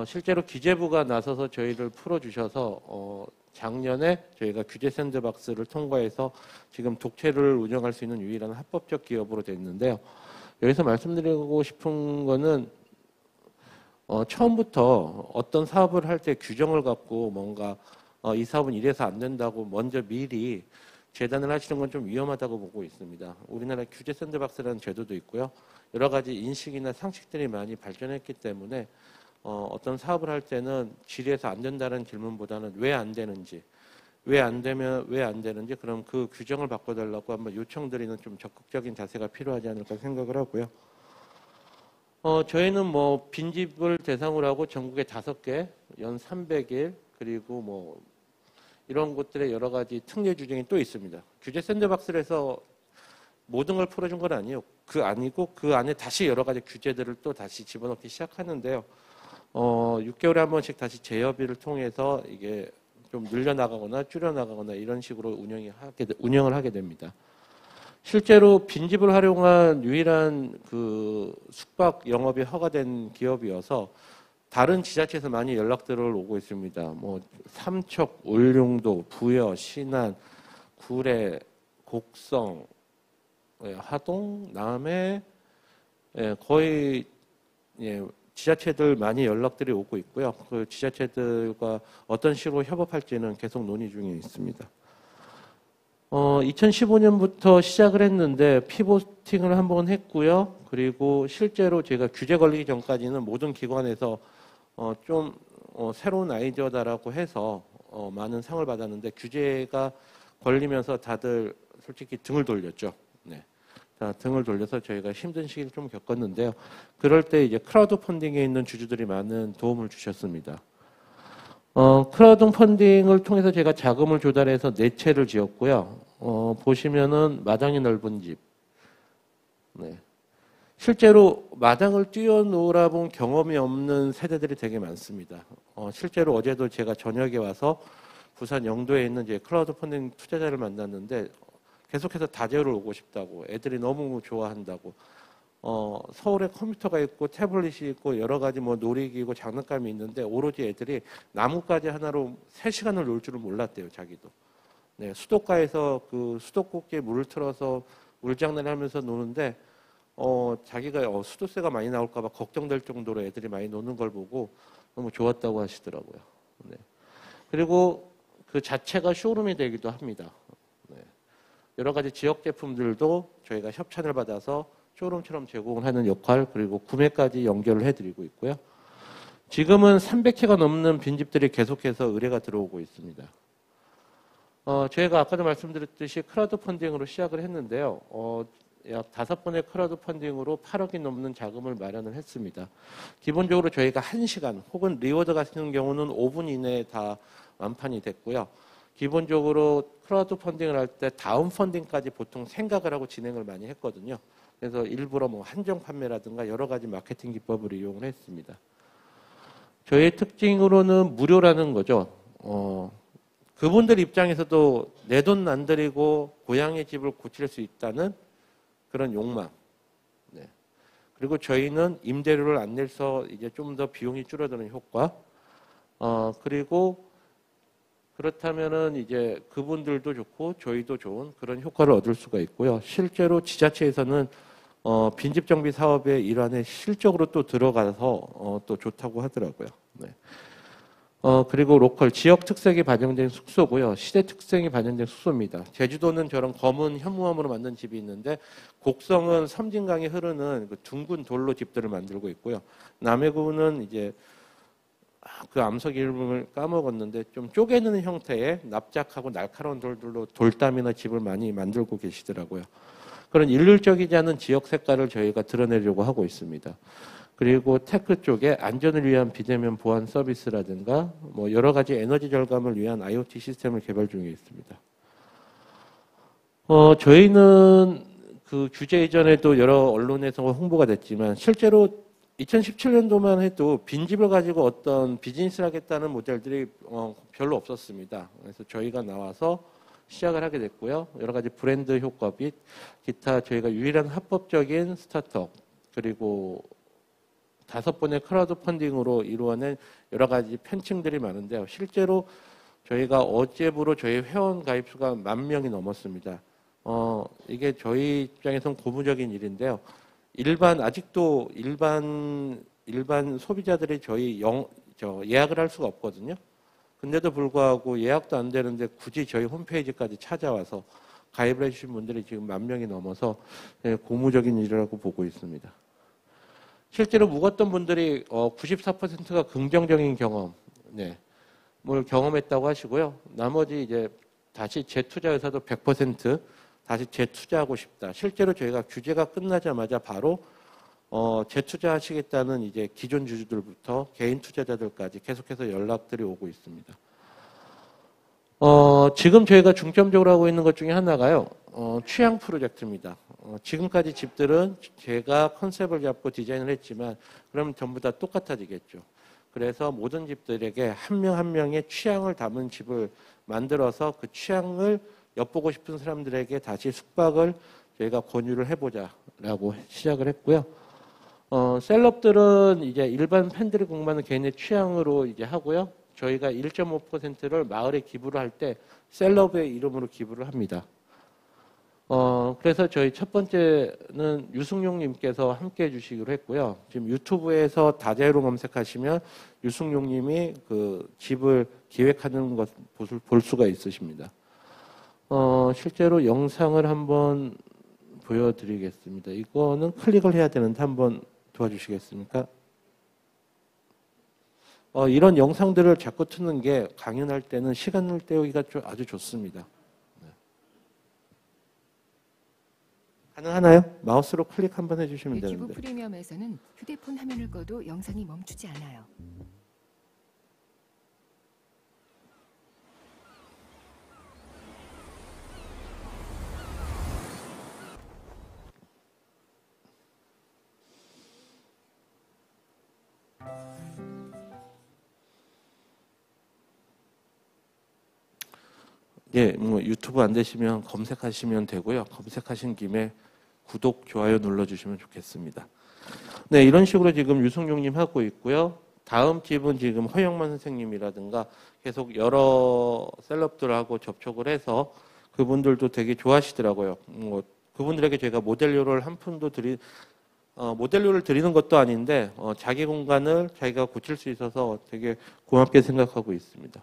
실제로 기재부가 나서서 저희를 풀어주셔서 작년에 저희가 규제 샌드박스를 통과해서 지금 독채를 운영할 수 있는 유일한 합법적 기업으로 됐는데요. 여기서 말씀드리고 싶은 거는 처음부터 어떤 사업을 할 때 규정을 갖고 뭔가 이 사업은 이래서 안 된다고 먼저 미리 재단을 하시는 건 좀 위험하다고 보고 있습니다. 우리나라 규제 샌드박스라는 제도도 있고요. 여러 가지 인식이나 상식들이 많이 발전했기 때문에 어떤 사업을 할 때는 질에서 안 된다는 질문보다는 왜 안 되는지, 왜 안 되는지 그럼 그 규정을 바꿔달라고 한번 요청드리는 좀 적극적인 자세가 필요하지 않을까 생각을 하고요. 저희는 뭐 빈집을 대상으로 하고 전국에 5개, 연 300일, 그리고 뭐 이런 곳들의 여러 가지 특례 규정이 또 있습니다. 규제 샌드박스를 해서 모든 걸 풀어준 건 아니에요. 그 안에 다시 여러 가지 규제들을 또 다시 집어넣기 시작하는데요. 6개월에 한 번씩 다시 재협의를 통해서 이게 좀 늘려나가거나 줄여나가거나 이런 식으로 운영을 하게 됩니다. 실제로 빈집을 활용한 유일한 그 숙박 영업이 허가된 기업이어서 다른 지자체에서 많이 연락들을 오고 있습니다. 뭐 삼척, 울릉도, 부여, 신안, 구례, 곡성, 하동, 남해 거의 지자체들 많이 연락들이 오고 있고요. 그 지자체들과 어떤 식으로 협업할지는 계속 논의 중에 있습니다. 2015년부터 시작을 했는데 피보팅을 한번 했고요. 그리고 실제로 제가 규제 걸리기 전까지는 모든 기관에서 좀 새로운 아이디어다라고 해서 많은 상을 받았는데 규제가 걸리면서 다들 솔직히 등을 돌렸죠. 네. 등을 돌려서 저희가 힘든 시기를 좀 겪었는데요. 그럴 때 이제 크라우드 펀딩에 있는 주주들이 많은 도움을 주셨습니다. 크라우드 펀딩을 통해서 제가 자금을 조달해서 4채를 지었고요. 보시면은 마당이 넓은 집. 네. 실제로 마당을 뛰어놀아 본 경험이 없는 세대들이 되게 많습니다. 실제로 어제도 제가 저녁에 와서 부산 영도에 있는 이제 크라우드 펀딩 투자자를 만났는데 계속해서 다재우를 오고 싶다고, 애들이 너무 좋아한다고. 서울에 컴퓨터가 있고 태블릿이 있고 여러 가지 뭐 놀이기구 장난감이 있는데 오로지 애들이 나뭇가지 하나로 3시간을 놀 줄은 몰랐대요, 자기도. 네, 수도가에서 그 수도꼭지에 물을 틀어서 물장난을 하면서 노는데 자기가 수도세가 많이 나올까 봐 걱정될 정도로 애들이 많이 노는 걸 보고 너무 좋았다고 하시더라고요. 네. 그리고 그 자체가 쇼룸이 되기도 합니다. 네. 여러 가지 지역 제품들도 저희가 협찬을 받아서 쇼룸처럼 제공을 하는 역할, 그리고 구매까지 연결을 해드리고 있고요. 지금은 300채가 넘는 빈집들이 계속해서 의뢰가 들어오고 있습니다. 저희가 아까도 말씀드렸듯이 크라우드 펀딩으로 시작을 했는데요. 약 5번의 크라우드 펀딩으로 8억이 넘는 자금을 마련을 했습니다. 기본적으로 저희가 1시간 혹은 리워드 같은 경우는 5분 이내에 다 완판이 됐고요. 기본적으로 크라우드 펀딩을 할 때 다운 펀딩까지 보통 생각을 하고 진행을 많이 했거든요. 그래서 일부러 뭐 한정 판매라든가 여러 가지 마케팅 기법을 이용을 했습니다. 저희의 특징으로는 무료라는 거죠. 그분들 입장에서도 내 돈 안 들이고 고향의 집을 고칠 수 있다는 그런 욕망. 네. 그리고 저희는 임대료를 안 내서 이제 좀 더 비용이 줄어드는 효과. 그리고 그렇다면은 이제 그분들도 좋고 저희도 좋은 그런 효과를 얻을 수가 있고요. 실제로 지자체에서는 빈집 정비 사업의 일환에 실적으로 또 들어가서 또 좋다고 하더라고요. 네. 그리고 로컬 지역 특색이 반영된 숙소고요. 시대 특색이 반영된 숙소입니다. 제주도는 저런 검은 현무암으로 만든 집이 있는데 곡성은 섬진강이 흐르는 그 둥근 돌로 집들을 만들고 있고요. 남해구는 이제 그 암석 이름을 까먹었는데 좀 쪼개는 형태의 납작하고 날카로운 돌들로 돌담이나 집을 많이 만들고 계시더라고요. 그런 일률적이지 않은 지역 색깔을 저희가 드러내려고 하고 있습니다. 그리고 테크 쪽에 안전을 위한 비대면 보안 서비스라든가 뭐 여러 가지 에너지 절감을 위한 IoT 시스템을 개발 중에 있습니다. 저희는 그 규제 이전에도 여러 언론에서 홍보가 됐지만 실제로 2017년도만 해도 빈집을 가지고 어떤 비즈니스를 하겠다는 모델들이 별로 없었습니다. 그래서 저희가 나와서 시작을 하게 됐고요. 여러 가지 브랜드 효과 및 기타 저희가 유일한 합법적인 스타트업 그리고 5번의 크라우드 펀딩으로 이루어낸 여러 가지 편층들이 많은데요. 실제로 저희가 어제부로 저희 회원 가입 수가 10,000명이 넘었습니다. 이게 저희 입장에서는 고무적인 일인데요. 아직도 일반 소비자들이 저희 예약을 할 수가 없거든요. 근데도 불구하고 예약도 안 되는데 굳이 저희 홈페이지까지 찾아와서 가입을 해주신 분들이 지금 10,000명이 넘어서 고무적인 일이라고 보고 있습니다. 실제로 묵었던 분들이 94%가 긍정적인 경험, 뭘 경험했다고 하시고요. 나머지 이제 다시 재투자 의사도 100% 다시 재투자하고 싶다. 실제로 저희가 규제가 끝나자마자 바로 재투자하시겠다는 이제 기존 주주들부터 개인 투자자들까지 계속해서 연락들이 오고 있습니다. 지금 저희가 중점적으로 하고 있는 것 중에 하나가요. 취향 프로젝트입니다. 지금까지 집들은 제가 컨셉을 잡고 디자인을 했지만 그럼 전부 다 똑같아지겠죠. 그래서 모든 집들에게 한 명 한 명의 취향을 담은 집을 만들어서 그 취향을 엿보고 싶은 사람들에게 다시 숙박을 저희가 권유를 해보자라고 시작을 했고요. 셀럽들은 이제 일반 팬들이 공부하는 개인의 취향으로 이제 하고요. 저희가 1.5%를 마을에 기부를 할 때 셀럽의 이름으로 기부를 합니다. 그래서 저희 첫 번째는 유승용님께서 함께 해주시기로 했고요. 지금 유튜브에서 다재로 검색하시면 유승용님이 그 집을 기획하는 것 볼 수가 있으십니다. 실제로 영상을 한번 보여드리겠습니다. 이거는 클릭을 해야 되는데 한번 도와주시겠습니까? 이런 영상들을 자꾸 트는 게 강연할 때는 시간을 때우기가 아주 좋습니다. 가능하나요? 마우스로 클릭 한번 해주시면 기부 되는데. 프리미엄에서는 휴대폰 화면을 꺼도 영상이 멈추지 않아요. 예, 뭐 유튜브 안 되시면 검색하시면 되고요. 검색하신 김에 구독, 좋아요 눌러주시면 좋겠습니다. 네, 이런 식으로 지금 유승용님 하고 있고요. 다음 집은 지금 허영만 선생님이라든가 계속 여러 셀럽들하고 접촉을 해서 그분들도 되게 좋아하시더라고요. 그분들에게 제가 모델료를 한 푼도 모델료를 드리는 것도 아닌데 자기 공간을 자기가 고칠 수 있어서 되게 고맙게 생각하고 있습니다.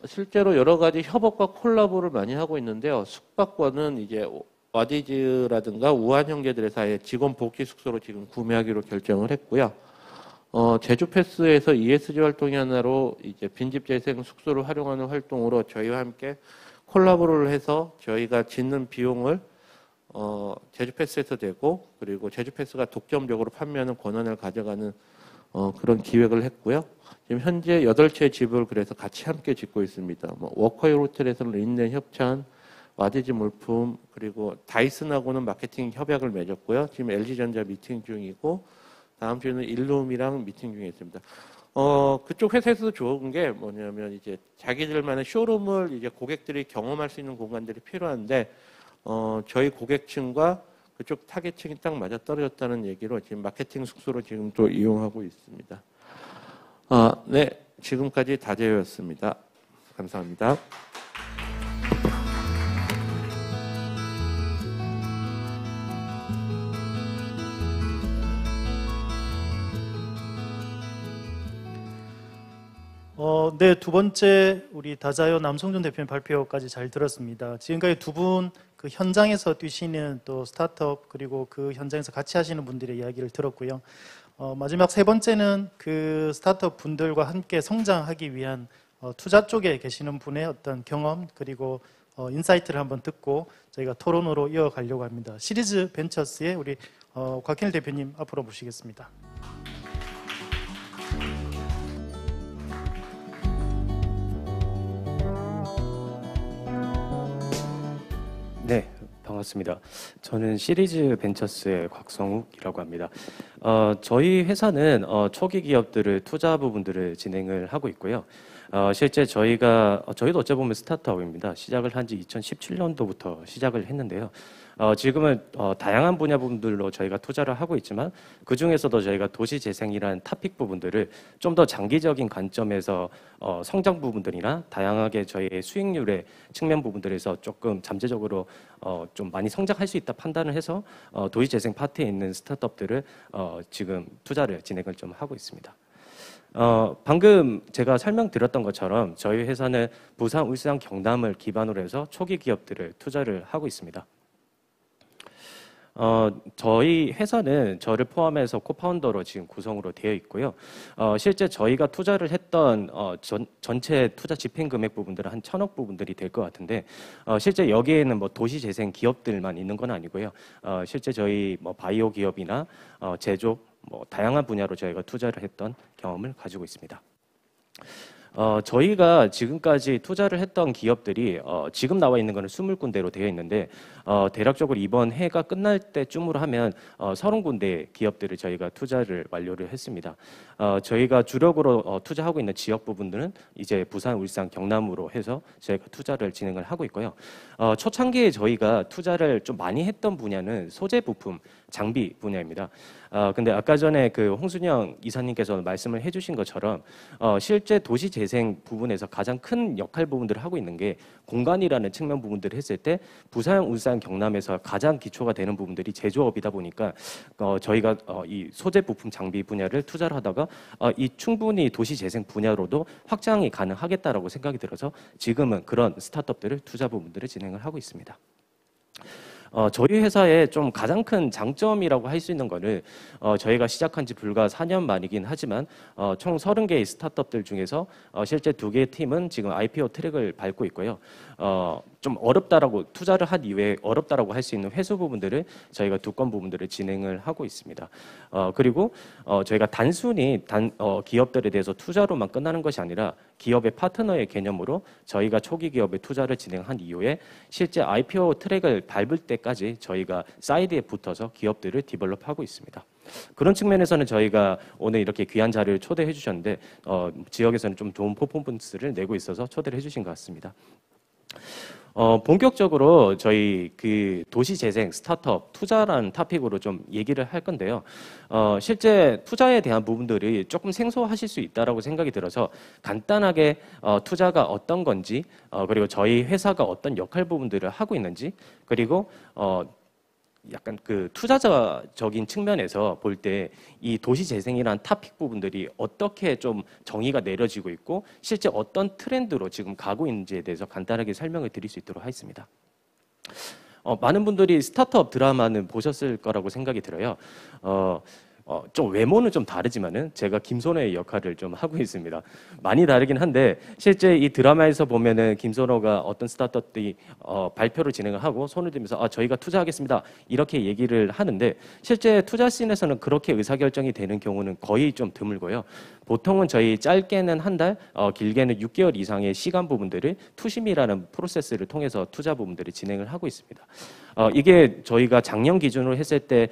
실제로 여러 가지 협업과 콜라보를 많이 하고 있는데요. 숙박권은 이제 와디즈라든가 우한 형제들에서 직원 복지 숙소로 지금 구매하기로 결정을 했고요. 제주 패스에서 ESG 활동이 하나로 이제 빈집 재생 숙소를 활용하는 활동으로 저희와 함께 콜라보를 해서 저희가 짓는 비용을 제주 패스에서 되고 그리고 제주 패스가 독점적으로 판매하는 권한을 가져가는 그런 기획을 했고요. 지금 현재 8채의 집을 그래서 같이 함께 짓고 있습니다. 워커힐 호텔에서는 린넨 협찬, 와디즈 물품, 그리고 다이슨하고는 마케팅 협약을 맺었고요. 지금 LG전자 미팅 중이고 다음 주에는 일룸이랑 미팅 중에 있습니다. 그쪽 회사에서도 좋은 게 뭐냐면 이제 자기들만의 쇼룸을 이제 고객들이 경험할 수 있는 공간들이 필요한데 저희 고객층과 그쪽 타겟층이 딱 맞아 떨어졌다는 얘기로 지금 마케팅 숙소로 지금 또 이용하고 있습니다. 네, 지금까지 다재였습니다. 감사합니다. 네, 두 번째 우리 다자요 남성준 대표님 발표까지 잘 들었습니다. 지금까지 두 분 그 현장에서 뛰시는 또 스타트업 그리고 그 현장에서 같이 하시는 분들의 이야기를 들었고요. 마지막 세 번째는 그 스타트업 분들과 함께 성장하기 위한 투자 쪽에 계시는 분의 어떤 경험 그리고 인사이트를 한번 듣고 저희가 토론으로 이어가려고 합니다. 시리즈 벤처스의 우리 곽현일 대표님 앞으로 모시겠습니다. 네, 반갑습니다. 저는 시리즈 벤처스의 곽성욱이라고 합니다. 저희 회사는 초기 기업들을 투자 부분들을 진행을 하고 있고요. 실제 저희도 어찌 보면 스타트업입니다. 시작을 한 지 2017년도부터 시작을 했는데요. 지금은 다양한 분야 부분들로 저희가 투자를 하고 있지만 그 중에서도 저희가 도시재생이라는 토픽 부분들을 좀 더 장기적인 관점에서 성장 부분들이나 다양하게 저희의 수익률의 측면 부분들에서 조금 잠재적으로 좀 많이 성장할 수 있다 판단을 해서 도시재생 파트에 있는 스타트업들을 지금 투자를 진행을 좀 하고 있습니다. 방금 제가 설명드렸던 것처럼 저희 회사는 부산, 울산, 경남을 기반으로 해서 초기 기업들을 투자를 하고 있습니다. 저희 회사는 저를 포함해서 코파운더로 지금 구성으로 되어 있고요. 실제 저희가 투자를 했던 전체 투자 집행 금액 부분들은 한 1,000억 부분들이 될 것 같은데 실제 여기에는 뭐 도시재생 기업들만 있는 건 아니고요. 실제 저희 뭐 바이오 기업이나 제조 뭐 다양한 분야로 저희가 투자를 했던 경험을 가지고 있습니다. 저희가 지금까지 투자를 했던 기업들이 지금 나와 있는 거는 20군데로 되어 있는데 대략적으로 이번 해가 끝날 때쯤으로 하면 30군데 기업들을 저희가 투자를 완료를 했습니다. 저희가 주력으로 투자하고 있는 지역 부분들은 이제 부산, 울산, 경남으로 해서 저희가 투자를 진행을 하고 있고요. 초창기에 저희가 투자를 좀 많이 했던 분야는 소재 부품, 장비 분야입니다. 근데 아까 전에 그 홍순영 이사님께서 말씀을 해주신 것처럼 실제 도시 재생 부분에서 가장 큰 역할 부분들을 하고 있는 게 공간이라는 측면 부분들을 했을 때 부산, 울산, 경남에서 가장 기초가 되는 부분들이 제조업이다 보니까 저희가 이 소재 부품 장비 분야를 투자를 하다가 이 충분히 도시 재생 분야로도 확장이 가능하겠다라고 생각이 들어서 지금은 그런 스타트업들을 투자 부분들을 진행을 하고 있습니다. 저희 회사의 좀 가장 큰 장점이라고 할 수 있는 거는 저희가 시작한 지 불과 4년 만이긴 하지만 총 30개의 스타트업들 중에서 실제 2개의 팀은 지금 IPO 트랙을 밟고 있고요. 좀 어렵다라고 투자를 한 이후에 어렵다라고 할 수 있는 회수 부분들을 저희가 2건 부분들을 진행을 하고 있습니다. 그리고 저희가 단순히 기업들에 대해서 투자로만 끝나는 것이 아니라 기업의 파트너의 개념으로 저희가 초기 기업에 투자를 진행한 이후에 실제 IPO 트랙을 밟을 때까지 저희가 사이드에 붙어서 기업들을 디벨롭하고 있습니다. 그런 측면에서는 저희가 오늘 이렇게 귀한 자리를 초대해 주셨는데 지역에서는 좀 좋은 퍼포먼스를 내고 있어서 초대를 해주신 것 같습니다. 본격적으로 저희 그 도시재생 스타트업 투자라는 토픽으로 좀 얘기를 할 건데요. 실제 투자에 대한 부분들이 조금 생소하실 수 있다라고 생각이 들어서 간단하게 투자가 어떤 건지 그리고 저희 회사가 어떤 역할 부분들을 하고 있는지 그리고 약간 그 투자자적인 측면에서 볼 때 이 도시재생이라는 토픽 부분들이 어떻게 좀 정의가 내려지고 있고 실제 어떤 트렌드로 지금 가고 있는지에 대해서 간단하게 설명을 드릴 수 있도록 하겠습니다. 많은 분들이 스타트업 드라마는 보셨을 거라고 생각이 들어요. 좀 외모는 좀 다르지만은 제가 김선호의 역할을 좀 하고 있습니다. 많이 다르긴 한데 실제 이 드라마에서 보면은 김선호가 어떤 스타트업들이 발표를 진행을 하고 손을 들면서 저희가 투자하겠습니다 이렇게 얘기를 하는데 실제 투자 씬에서는 그렇게 의사결정이 되는 경우는 거의 좀 드물고요. 보통은 저희 짧게는 한 달, 길게는 6개월 이상의 시간 부분들을 투심이라는 프로세스를 통해서 투자 부분들을 진행을 하고 있습니다. 이게 저희가 작년 기준으로 했을 때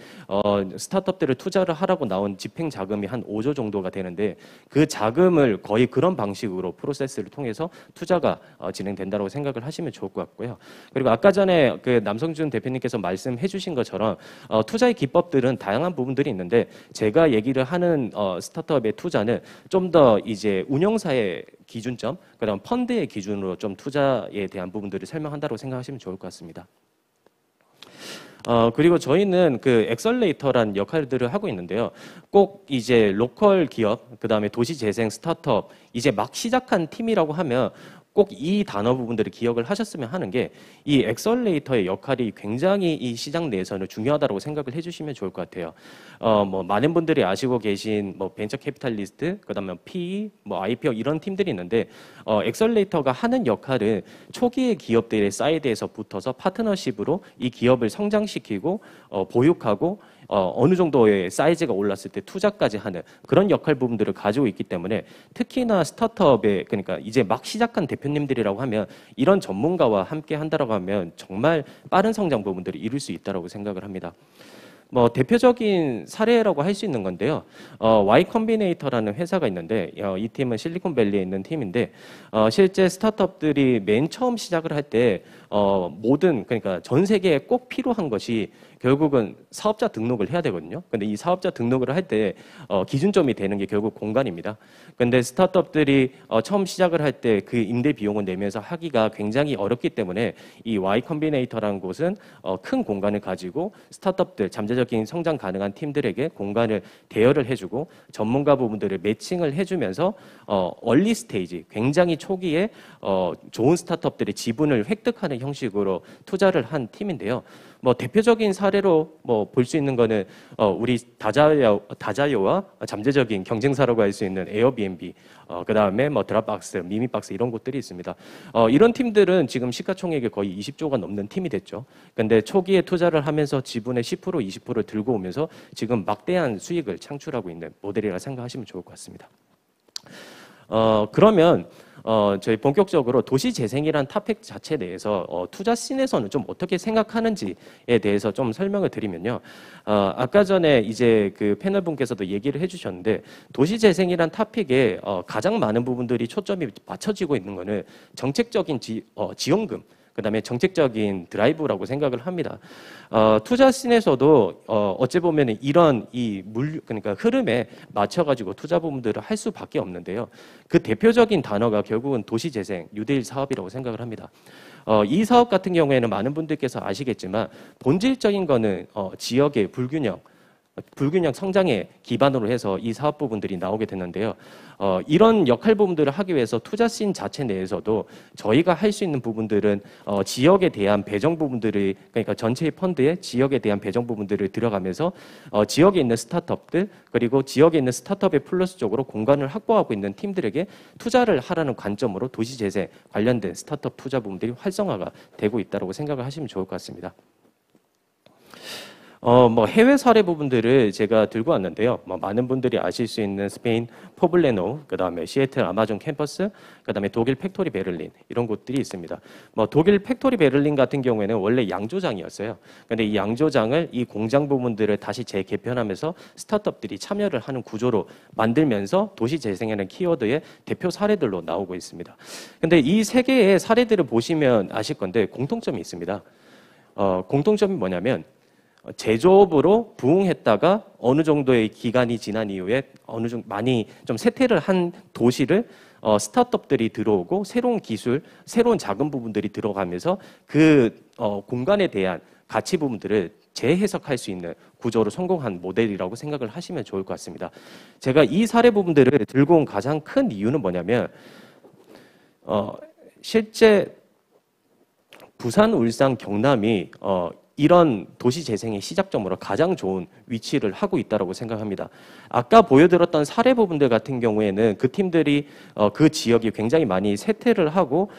스타트업들을 투자를 하라고 나온 집행 자금이 한 5조 정도가 되는데 그 자금을 거의 그런 방식으로 프로세스를 통해서 투자가 진행된다고 생각을 하시면 좋을 것 같고요. 그리고 아까 전에 그 남성준 대표님께서 말씀해 주신 것처럼 투자의 기법들은 다양한 부분들이 있는데 제가 얘기를 하는 스타트업의 투자는 좀 더 이제 운영사의 기준점, 그다음 펀드의 기준으로 좀 투자에 대한 부분들을 설명한다고 생각하시면 좋을 것 같습니다. 그리고 저희는 그 엑셀레이터란 역할들을 하고 있는데요. 꼭 이제 로컬 기업, 그다음에 도시재생 스타트업, 이제 막 시작한 팀이라고 하면 꼭 이 단어 부분들을 기억을 하셨으면 하는 게 이 엑셀레이터의 역할이 굉장히 이 시장 내에서는 중요하다고 생각을 해주시면 좋을 것 같아요. 뭐 많은 분들이 아시고 계신 뭐 벤처 캐피탈리스트, 그다음에 PE, 뭐 IPO 이런 팀들이 있는데 엑셀레이터가 하는 역할은 초기의 기업들의 사이드에서 붙어서 파트너십으로 이 기업을 성장시키고 보육하고 어느 정도의 사이즈가 올랐을 때 투자까지 하는 그런 역할 부분들을 가지고 있기 때문에 특히나 스타트업에 그러니까 이제 막 시작한 대표님들이라고 하면 이런 전문가와 함께 한다라고 하면 정말 빠른 성장 부분들을 이룰 수 있다라고 생각을 합니다. 뭐 대표적인 사례라고 할 수 있는 건데요. Y 컴비네이터라는 회사가 있는데 이 팀은 실리콘밸리에 있는 팀인데 실제 스타트업들이 맨 처음 시작을 할 때 모든 그러니까 전 세계에 꼭 필요한 것이 결국은 사업자 등록을 해야 되거든요. 근데 이 사업자 등록을 할 때 기준점이 되는 게 결국 공간입니다. 근데 스타트업들이 처음 시작을 할 때 그 임대 비용을 내면서 하기가 굉장히 어렵기 때문에 이 Y 컴비네이터라는 곳은 큰 공간을 가지고 스타트업들 잠재적인 성장 가능한 팀들에게 공간을 대여를 해주고 전문가 부분들을 매칭을 해주면서 얼리 스테이지 굉장히 초기에 좋은 스타트업들의 지분을 획득하는 형식으로 투자를 한 팀인데요. 뭐 대표적인 사례로 뭐 볼 수 있는 거는 우리 다자요와 잠재적인 경쟁사라고 할 수 있는 에어비앤비, 그다음에 뭐 드랍박스, 미미박스 이런 곳들이 있습니다. 이런 팀들은 지금 시가총액이 거의 20조가 넘는 팀이 됐죠. 근데 초기에 투자를 하면서 지분의 10%, 20%를 들고 오면서 지금 막대한 수익을 창출하고 있는 모델이라 생각하시면 좋을 것 같습니다. 그러면 저희 본격적으로 도시재생이란 토픽 자체 내에서 투자 씬에서는 좀 어떻게 생각하는지에 대해서 좀 설명을 드리면요. 아까 전에 이제 그 패널 분께서도 얘기를 해주셨는데 도시재생이란 토픽에 가장 많은 부분들이 초점이 맞춰지고 있는 거는 정책적인 지원금, 그다음에 정책적인 드라이브라고 생각을 합니다. 투자 씬에서도 어찌 보면 이런 그러니까 흐름에 맞춰가지고 투자 부분들을 할 수밖에 없는데요. 그 대표적인 단어가 결국은 도시재생, 뉴데일 사업이라고 생각을 합니다. 이 사업 같은 경우에는 많은 분들께서 아시겠지만 본질적인 거는 지역의 불균형 성장에 기반으로 해서 이 사업 부분들이 나오게 되는데요. 이런 역할 부분들을 하기 위해서 투자 씬 자체 내에서도 저희가 할 수 있는 부분들은 지역에 대한 배정 부분들이 그러니까 전체의 펀드에 지역에 대한 배정 부분들을 들어가면서 지역에 있는 스타트업들 그리고 지역에 있는 스타트업의 플러스적으로 공간을 확보하고 있는 팀들에게 투자를 하라는 관점으로 도시재생 관련된 스타트업 투자 부분들이 활성화가 되고 있다고 생각을 하시면 좋을 것 같습니다. 뭐 해외 사례 부분들을 제가 들고 왔는데요. 뭐 많은 분들이 아실 수 있는 스페인 포블레노, 그다음에 시애틀 아마존 캠퍼스, 그다음에 독일 팩토리 베를린 이런 곳들이 있습니다. 뭐 독일 팩토리 베를린 같은 경우에는 원래 양조장이었어요. 근데 이 양조장을 이 공장 부분들을 다시 재개편하면서 스타트업들이 참여를 하는 구조로 만들면서 도시 재생이라는 키워드의 대표 사례들로 나오고 있습니다. 근데 이 세 개의 사례들을 보시면 아실 건데 공통점이 있습니다. 공통점이 뭐냐면 제조업으로 부흥했다가 어느 정도의 기간이 지난 이후에 어느 정도 많이 좀 쇠퇴를 한 도시를 스타트업들이 들어오고 새로운 기술, 새로운 자금 부분들이 들어가면서 그 공간에 대한 가치 부분들을 재해석할 수 있는 구조로 성공한 모델이라고 생각을 하시면 좋을 것 같습니다. 제가 이 사례 부분들을 들고 온 가장 큰 이유는 뭐냐면 실제 부산, 울산, 경남이 이런 도시 재생의 시작점으로 가장 좋은 위치를 하고 있다고 생각합니다. 아까 보여드렸던 사례 부분들 같은 경우에는 그 팀들이 그 지역이 굉장히 많이 쇠퇴를 하고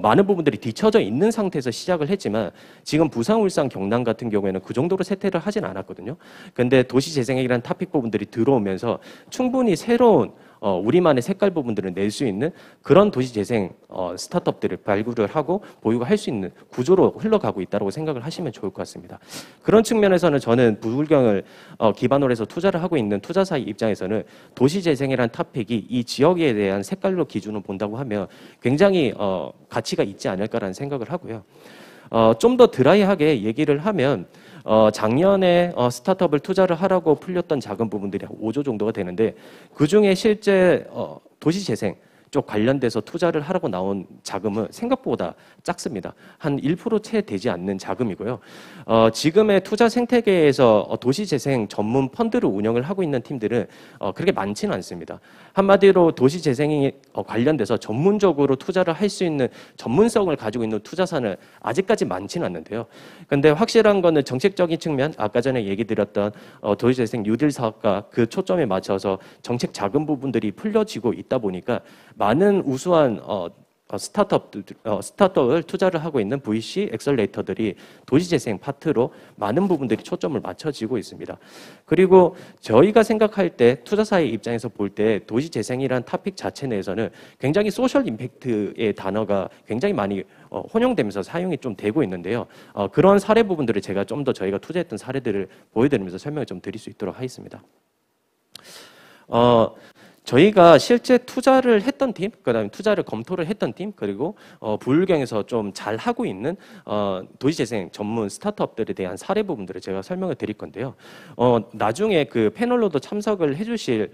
많은 부분들이 뒤처져 있는 상태에서 시작을 했지만 지금 부산, 울산, 경남 같은 경우에는 그 정도로 쇠퇴를 하진 않았거든요. 근데 도시 재생이라는 토픽 부분들이 들어오면서 충분히 새로운 우리만의 색깔 부분들을 낼 수 있는 그런 도시재생 스타트업들을 발굴을 하고 보유가 할 수 있는 구조로 흘러가고 있다고 생각을 하시면 좋을 것 같습니다. 그런 측면에서는 저는 부울경을 기반으로 해서 투자를 하고 있는 투자사의 입장에서는 도시재생이라는 토픽이 이 지역에 대한 색깔로 기준을 본다고 하면 굉장히 가치가 있지 않을까라는 생각을 하고요. 좀 더 드라이하게 얘기를 하면 작년에 스타트업을 투자를 하라고 풀렸던 작은 부분들이 5조 정도가 되는데 그중에 실제 도시재생 쪽 관련돼서 투자를 하라고 나온 자금은 생각보다 작습니다. 한 1% 채 되지 않는 자금이고요. 지금의 투자 생태계에서 도시재생 전문 펀드를 운영을 하고 있는 팀들은 그렇게 많지는 않습니다. 한마디로 도시재생이 관련돼서 전문적으로 투자를 할 수 있는 전문성을 가지고 있는 투자사는 아직까지 많지는 않는데요. 근데 확실한 거는 정책적인 측면, 아까 전에 얘기 드렸던 도시재생 뉴딜 사업과 그 초점에 맞춰서 정책 자금 부분들이 풀려지고 있다 보니까 많은 우수한 스타트업을 투자를 하고 있는 VC 엑셀레이터들이 도시재생 파트로 많은 부분들이 초점을 맞춰지고 있습니다. 그리고 저희가 생각할 때 투자사의 입장에서 볼 때 도시재생이라는 토픽 자체 내에서는 굉장히 소셜 임팩트의 단어가 굉장히 많이 혼용되면서 사용이 좀 되고 있는데요. 그런 사례 부분들을 제가 좀 더 저희가 투자했던 사례들을 보여드리면서 설명을 좀 드릴 수 있도록 하겠습니다. 저희가 실제 투자를 했던 팀, 그다음에 투자를 검토를 했던 팀, 그리고 부울경에서 좀 잘하고 있는 도시재생 전문 스타트업들에 대한 사례 부분들을 제가 설명을 드릴 건데요. 나중에 그 패널로도 참석을 해주실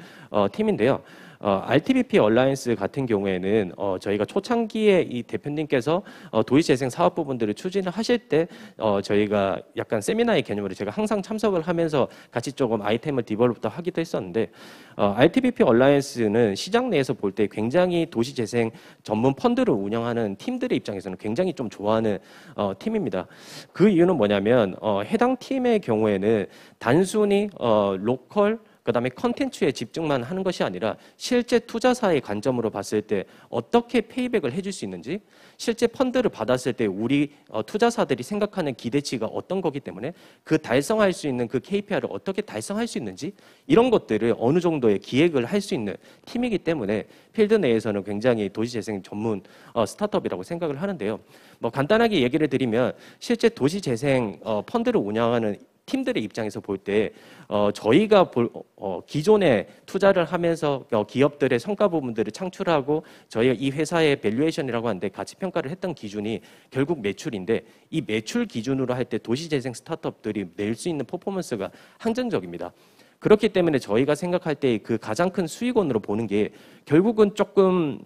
팀인데요. RTBP 얼라이언스 같은 경우에는 저희가 초창기에 이 대표님께서 도시재생 사업 부분들을 추진을 하실 때 저희가 약간 세미나의 개념으로 제가 항상 참석을 하면서 같이 조금 아이템을 디벨롭도 하기도 했었는데 RTBP 얼라이언스는 시장 내에서 볼 때 굉장히 도시재생 전문 펀드를 운영하는 팀들의 입장에서는 굉장히 좀 좋아하는 팀입니다. 그 이유는 뭐냐면 해당 팀의 경우에는 단순히 로컬 그다음에 컨텐츠에 집중만 하는 것이 아니라 실제 투자사의 관점으로 봤을 때 어떻게 페이백을 해줄 수 있는지, 실제 펀드를 받았을 때 우리 투자사들이 생각하는 기대치가 어떤 거기 때문에 그 달성할 수 있는 그 KPI를 어떻게 달성할 수 있는지 이런 것들을 어느 정도의 기획을 할 수 있는 팀이기 때문에 필드 내에서는 굉장히 도시재생 전문 스타트업이라고 생각을 하는데요. 뭐 간단하게 얘기를 드리면 실제 도시재생 펀드를 운영하는 팀들의 입장에서 볼 때 저희가 기존에 투자를 하면서 기업들의 성과 부분들을 창출하고 저희가 이 회사의 밸류에이션이라고 하는데 가치 평가를 했던 기준이 결국 매출인데 이 매출 기준으로 할 때 도시재생 스타트업들이 낼 수 있는 퍼포먼스가 한정적입니다. 그렇기 때문에 저희가 생각할 때 그 가장 큰 수익원으로 보는 게 결국은 조금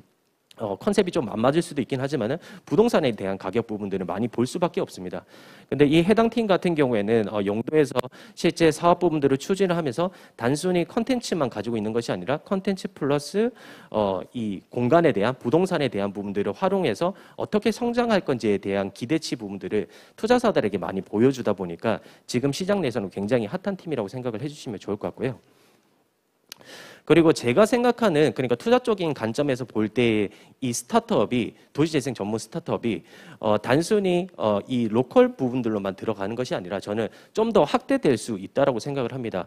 컨셉이 좀 안 맞을 수도 있긴 하지만은 부동산에 대한 가격 부분들을 많이 볼 수밖에 없습니다. 근데 이 해당 팀 같은 경우에는 영도에서 실제 사업 부분들을 추진을 하면서 단순히 컨텐츠만 가지고 있는 것이 아니라 컨텐츠 플러스 이 공간에 대한 부동산에 대한 부분들을 활용해서 어떻게 성장할 건지에 대한 기대치 부분들을 투자사들에게 많이 보여주다 보니까 지금 시장 내에서는 굉장히 핫한 팀이라고 생각을 해주시면 좋을 것 같고요. 그리고 제가 생각하는 그러니까 투자적인 관점에서 볼 때 이 스타트업이 도시재생 전문 스타트업이 단순히 이 로컬 부분들로만 들어가는 것이 아니라 저는 좀 더 확대될 수 있다라고 생각을 합니다.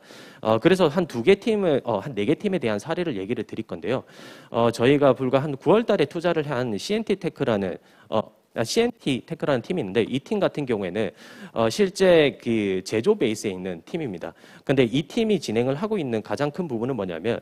그래서 한 2개 팀을 한 4개 팀에 대한 사례를 얘기를 드릴 건데요. 저희가 불과 한 9월 달에 투자를 한 CNT 테크라는 팀이 있는데 이 팀 같은 경우에는 실제 그 제조 베이스에 있는 팀입니다. 근데 이 팀이 진행을 하고 있는 가장 큰 부분은 뭐냐면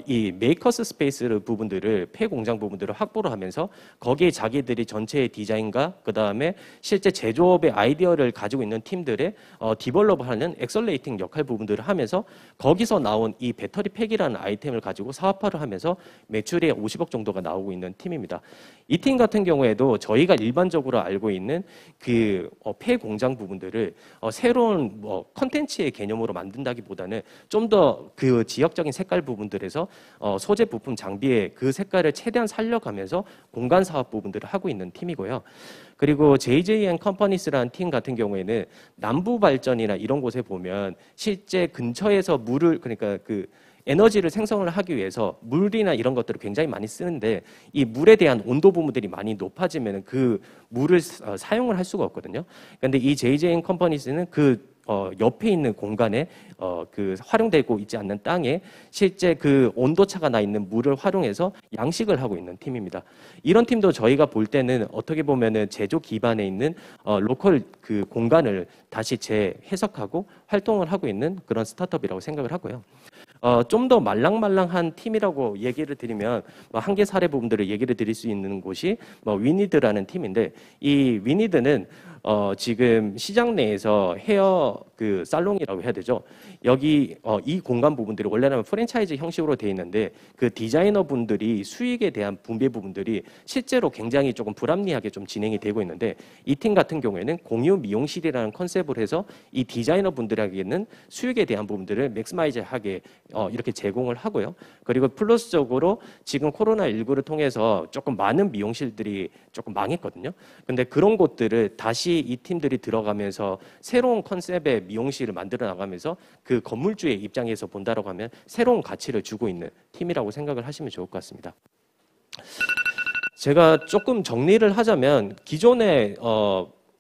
이 메이커스 스페이스 부분들을 폐공장 부분들을 확보를 하면서 거기에 자기들이 전체의 디자인과 그 다음에 실제 제조업의 아이디어를 가지고 있는 팀들의 디벨롭하는 엑셀레이팅 역할 부분들을 하면서 거기서 나온 이 배터리 팩이라는 아이템을 가지고 사업화를 하면서 매출이 50억 정도가 나오고 있는 팀입니다. 이 팀 같은 경우에도 저희가 일반적으로 알고 있는 그 폐공장 부분들을 새로운 컨텐츠의 개념으로 만든다기보다는 좀 더 그 지역적인 색깔 부분들에서 소재 부품 장비의 그 색깔을 최대한 살려가면서 공간 사업 부분들을 하고 있는 팀이고요. 그리고 JJN 컴퍼니스라는 팀 같은 경우에는 남부 발전이나 이런 곳에 보면 실제 근처에서 물을 그러니까 그 에너지를 생성을 하기 위해서 물이나 이런 것들을 굉장히 많이 쓰는데 이 물에 대한 온도 부분들이 많이 높아지면 그 물을 사용을 할 수가 없거든요. 그런데 이 JJN 컴퍼니스는 그 옆에 있는 공간에 그 활용되고 있지 않는 땅에 실제 그 온도차가 나 있는 물을 활용해서 양식을 하고 있는 팀입니다. 이런 팀도 저희가 볼 때는 어떻게 보면은 제조 기반에 있는 로컬 그 공간을 다시 재해석하고 활동을 하고 있는 그런 스타트업이라고 생각을 하고요. 좀 더 말랑말랑한 팀이라고 얘기를 드리면 한계 사례 부분들을 얘기를 드릴 수 있는 곳이 위니드라는 팀인데, 이 위니드는 지금 시장 내에서 헤어 그 살롱이라고 해야 되죠. 여기 이 공간 부분들이 원래는 프랜차이즈 형식으로 되어 있는데, 그 디자이너 분들이 수익에 대한 분배 부분들이 실제로 굉장히 조금 불합리하게 좀 진행이 되고 있는데, 이 팀 같은 경우에는 공유 미용실이라는 컨셉을 해서 이 디자이너 분들에게는 수익에 대한 부분들을 맥시마이즈하게 이렇게 제공을 하고요. 그리고 플러스적으로 지금 코로나19를 통해서 조금 많은 미용실들이 조금 망했거든요. 근데 그런 곳들을 다시 이 팀들이 들어가면서 새로운 컨셉의 미용실을 만들어 나가면서 그 건물주의 입장에서 본다라고 하면 새로운 가치를 주고 있는 팀이라고 생각을 하시면 좋을 것 같습니다. 제가 조금 정리를 하자면, 기존에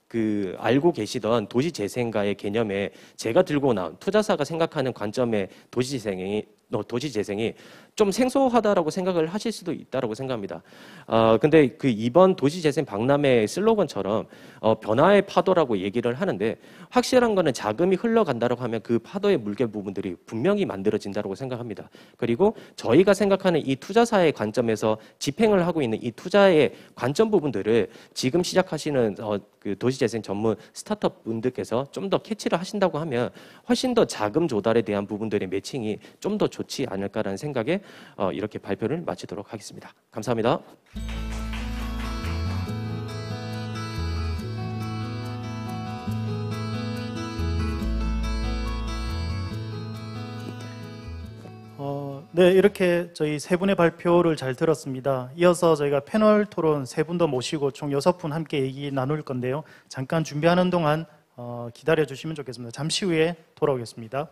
그 알고 계시던 도시재생가의 개념에 제가 들고 나온 투자사가 생각하는 관점의 도시재생이 좀 생소하다라고 생각을 하실 수도 있다라고 생각합니다. 근데 그 이번 도시재생 박람회 슬로건처럼 변화의 파도라고 얘기를 하는데, 확실한 거는 자금이 흘러간다라고 하면 그 파도의 물결 부분들이 분명히 만들어진다라고 생각합니다. 그리고 저희가 생각하는 이 투자사의 관점에서 집행을 하고 있는 이 투자의 관점 부분들을 지금 시작하시는 그 도시재생 전문 스타트업 분들께서 좀 더 캐치를 하신다고 하면 훨씬 더 자금 조달에 대한 부분들의 매칭이 좀 더 좋지 않을까라는 생각에 이렇게 발표를 마치도록 하겠습니다. 감사합니다. 네, 이렇게 저희 세 분의 발표를 잘 들었습니다. 이어서 저희가 패널 토론 세 분 더 모시고 총 6분 함께 얘기 나눌 건데요. 잠깐 준비하는 동안 기다려 주시면 좋겠습니다. 잠시 후에 돌아오겠습니다.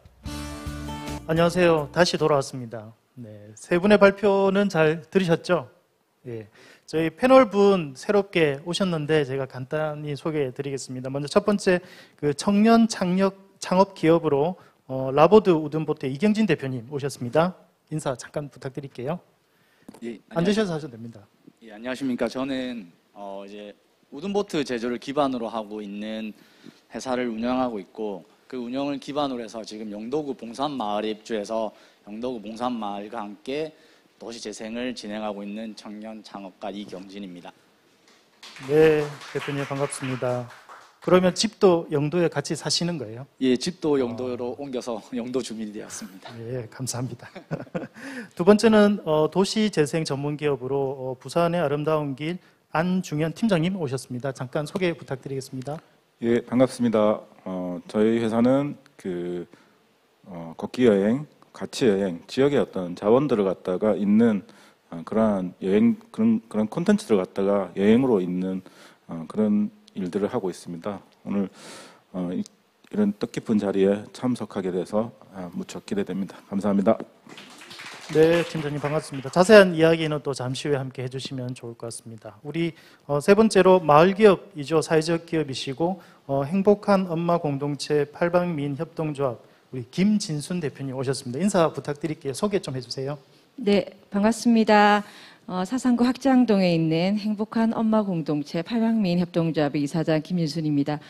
안녕하세요. 다시 돌아왔습니다. 네, 세 분의 발표는 잘 들으셨죠? 네, 저희 패널분 새롭게 오셨는데 제가 간단히 소개해 드리겠습니다. 먼저 첫 번째, 그 청년 창업 기업으로 라보드 우든보트 이경진 대표님 오셨습니다. 인사 잠깐 부탁드릴게요. 예, 앉으셔서 하셔도 됩니다. 예, 안녕하십니까. 저는 이제 우든보트 제조를 기반으로 하고 있는 회사를 운영하고 있고, 그 운영을 기반으로 해서 지금 영도구 봉산마을에 입주해서 영도구 봉산마을과 함께 도시재생을 진행하고 있는 청년 창업가 이경진입니다. 네, 대표님 반갑습니다. 그러면 집도 영도에 같이 사시는 거예요? 예, 집도 영도로 옮겨서 영도 주민이 되었습니다. 네, 감사합니다. 두 번째는 도시재생 전문기업으로 부산의 아름다운 길 안중현 팀장님 오셨습니다. 잠깐 소개 부탁드리겠습니다. 예, 반갑습니다. 저희 회사는 그 걷기 여행, 가치 여행, 지역의 어떤 자원들을 갖다가 있는 그러한 여행 그런 콘텐츠를 갖다가 여행으로 있는 그런 일들을 하고 있습니다. 오늘 이런 뜻깊은 자리에 참석하게 돼서 무척 기대됩니다. 감사합니다. 네, 팀장님 반갑습니다. 자세한 이야기는 또 잠시 후에 함께 해주시면 좋을 것 같습니다. 우리 세 번째로 마을기업이죠. 사회적 기업이시고 행복한 엄마 공동체 팔방미인 협동조합 우리 김진순 대표님 오셨습니다. 인사 부탁드릴게요. 소개 좀 해주세요. 네, 반갑습니다. 사상구 학장동에 있는 행복한 엄마 공동체 팔방미인 협동조합의 이사장 김진순입니다.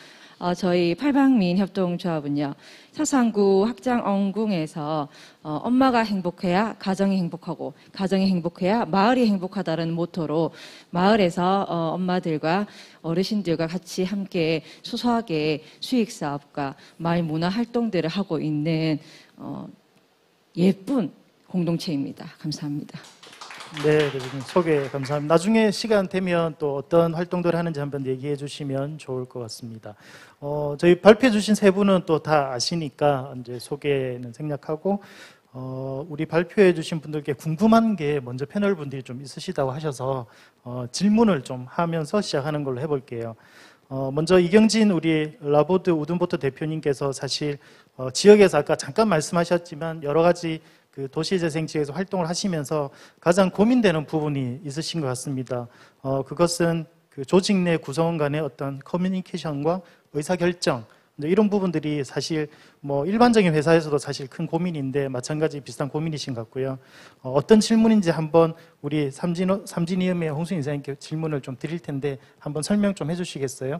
저희 팔방미인 협동조합은요, 사상구 학장 엉궁에서 엄마가 행복해야 가정이 행복하고 가정이 행복해야 마을이 행복하다는 모토로 마을에서 엄마들과 어르신들과 같이 함께 소소하게 수익사업과 마을 문화 활동들을 하고 있는 예쁜 공동체입니다. 감사합니다. 네, 대표님 소개 감사합니다. 나중에 시간 되면 또 어떤 활동들을 하는지 한번 얘기해 주시면 좋을 것 같습니다. 저희 발표해 주신 세 분은 또 다 아시니까 이제 소개는 생략하고 우리 발표해 주신 분들께 궁금한 게 먼저 패널 분들이 좀 있으시다고 하셔서 질문을 좀 하면서 시작하는 걸로 해볼게요. 먼저 이경진 우리 라보드 우든보트 대표님께서 사실 지역에서 아까 잠깐 말씀하셨지만 여러 가지 그 도시재생 지역에서 활동을 하시면서 가장 고민되는 부분이 있으신 것 같습니다. 그것은 그 조직 내 구성원 간의 어떤 커뮤니케이션과 의사결정, 근데 이런 부분들이 사실 뭐 일반적인 회사에서도 사실 큰 고민인데 마찬가지 비슷한 고민이신 것 같고요. 어떤 질문인지 한번 우리 삼진이음의 홍순희 이사님께 질문을 좀 드릴 텐데 한번 설명 좀 해주시겠어요?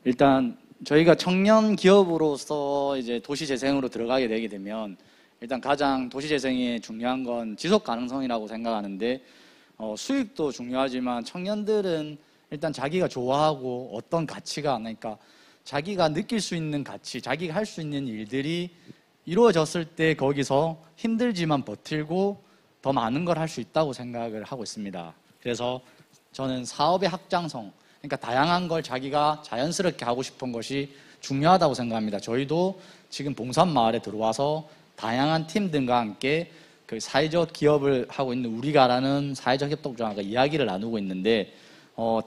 일단 저희가 청년 기업으로서 이제 도시 재생으로 들어가게 되게 되면 일단 가장 도시 재생의 중요한 건 지속 가능성이라고 생각하는데 수익도 중요하지만 청년들은 일단 자기가 좋아하고 어떤 가치가 그러니까 자기가 느낄 수 있는 가치, 자기가 할 수 있는 일들이 이루어졌을 때 거기서 힘들지만 버틸고 더 많은 걸 할 수 있다고 생각을 하고 있습니다. 그래서 저는 사업의 확장성, 그러니까 다양한 걸 자기가 자연스럽게 하고 싶은 것이 중요하다고 생각합니다. 저희도 지금 봉산마을에 들어와서 다양한 팀들과 함께 그 사회적 기업을 하고 있는 우리가라는 사회적 협동조합과 이야기를 나누고 있는데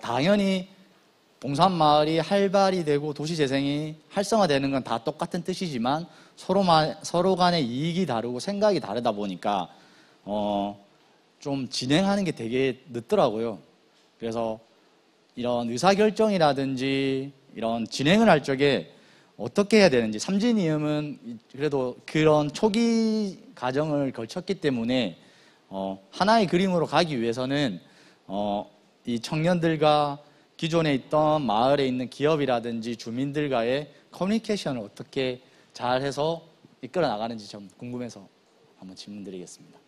당연히 봉산마을이 활발히 되고 도시재생이 활성화되는 건 다 똑같은 뜻이지만 서로 간의 이익이 다르고 생각이 다르다 보니까 좀 진행하는 게 되게 늦더라고요. 그래서 이런 의사결정이라든지 이런 진행을 할 적에 어떻게 해야 되는지 삼진이음은 그래도 그런 초기 과정을 거쳤기 때문에 하나의 그림으로 가기 위해서는 이 청년들과 기존에 있던 마을에 있는 기업이라든지 주민들과의 커뮤니케이션을 어떻게 잘해서 이끌어 나가는지 좀 궁금해서 한번 질문 드리겠습니다.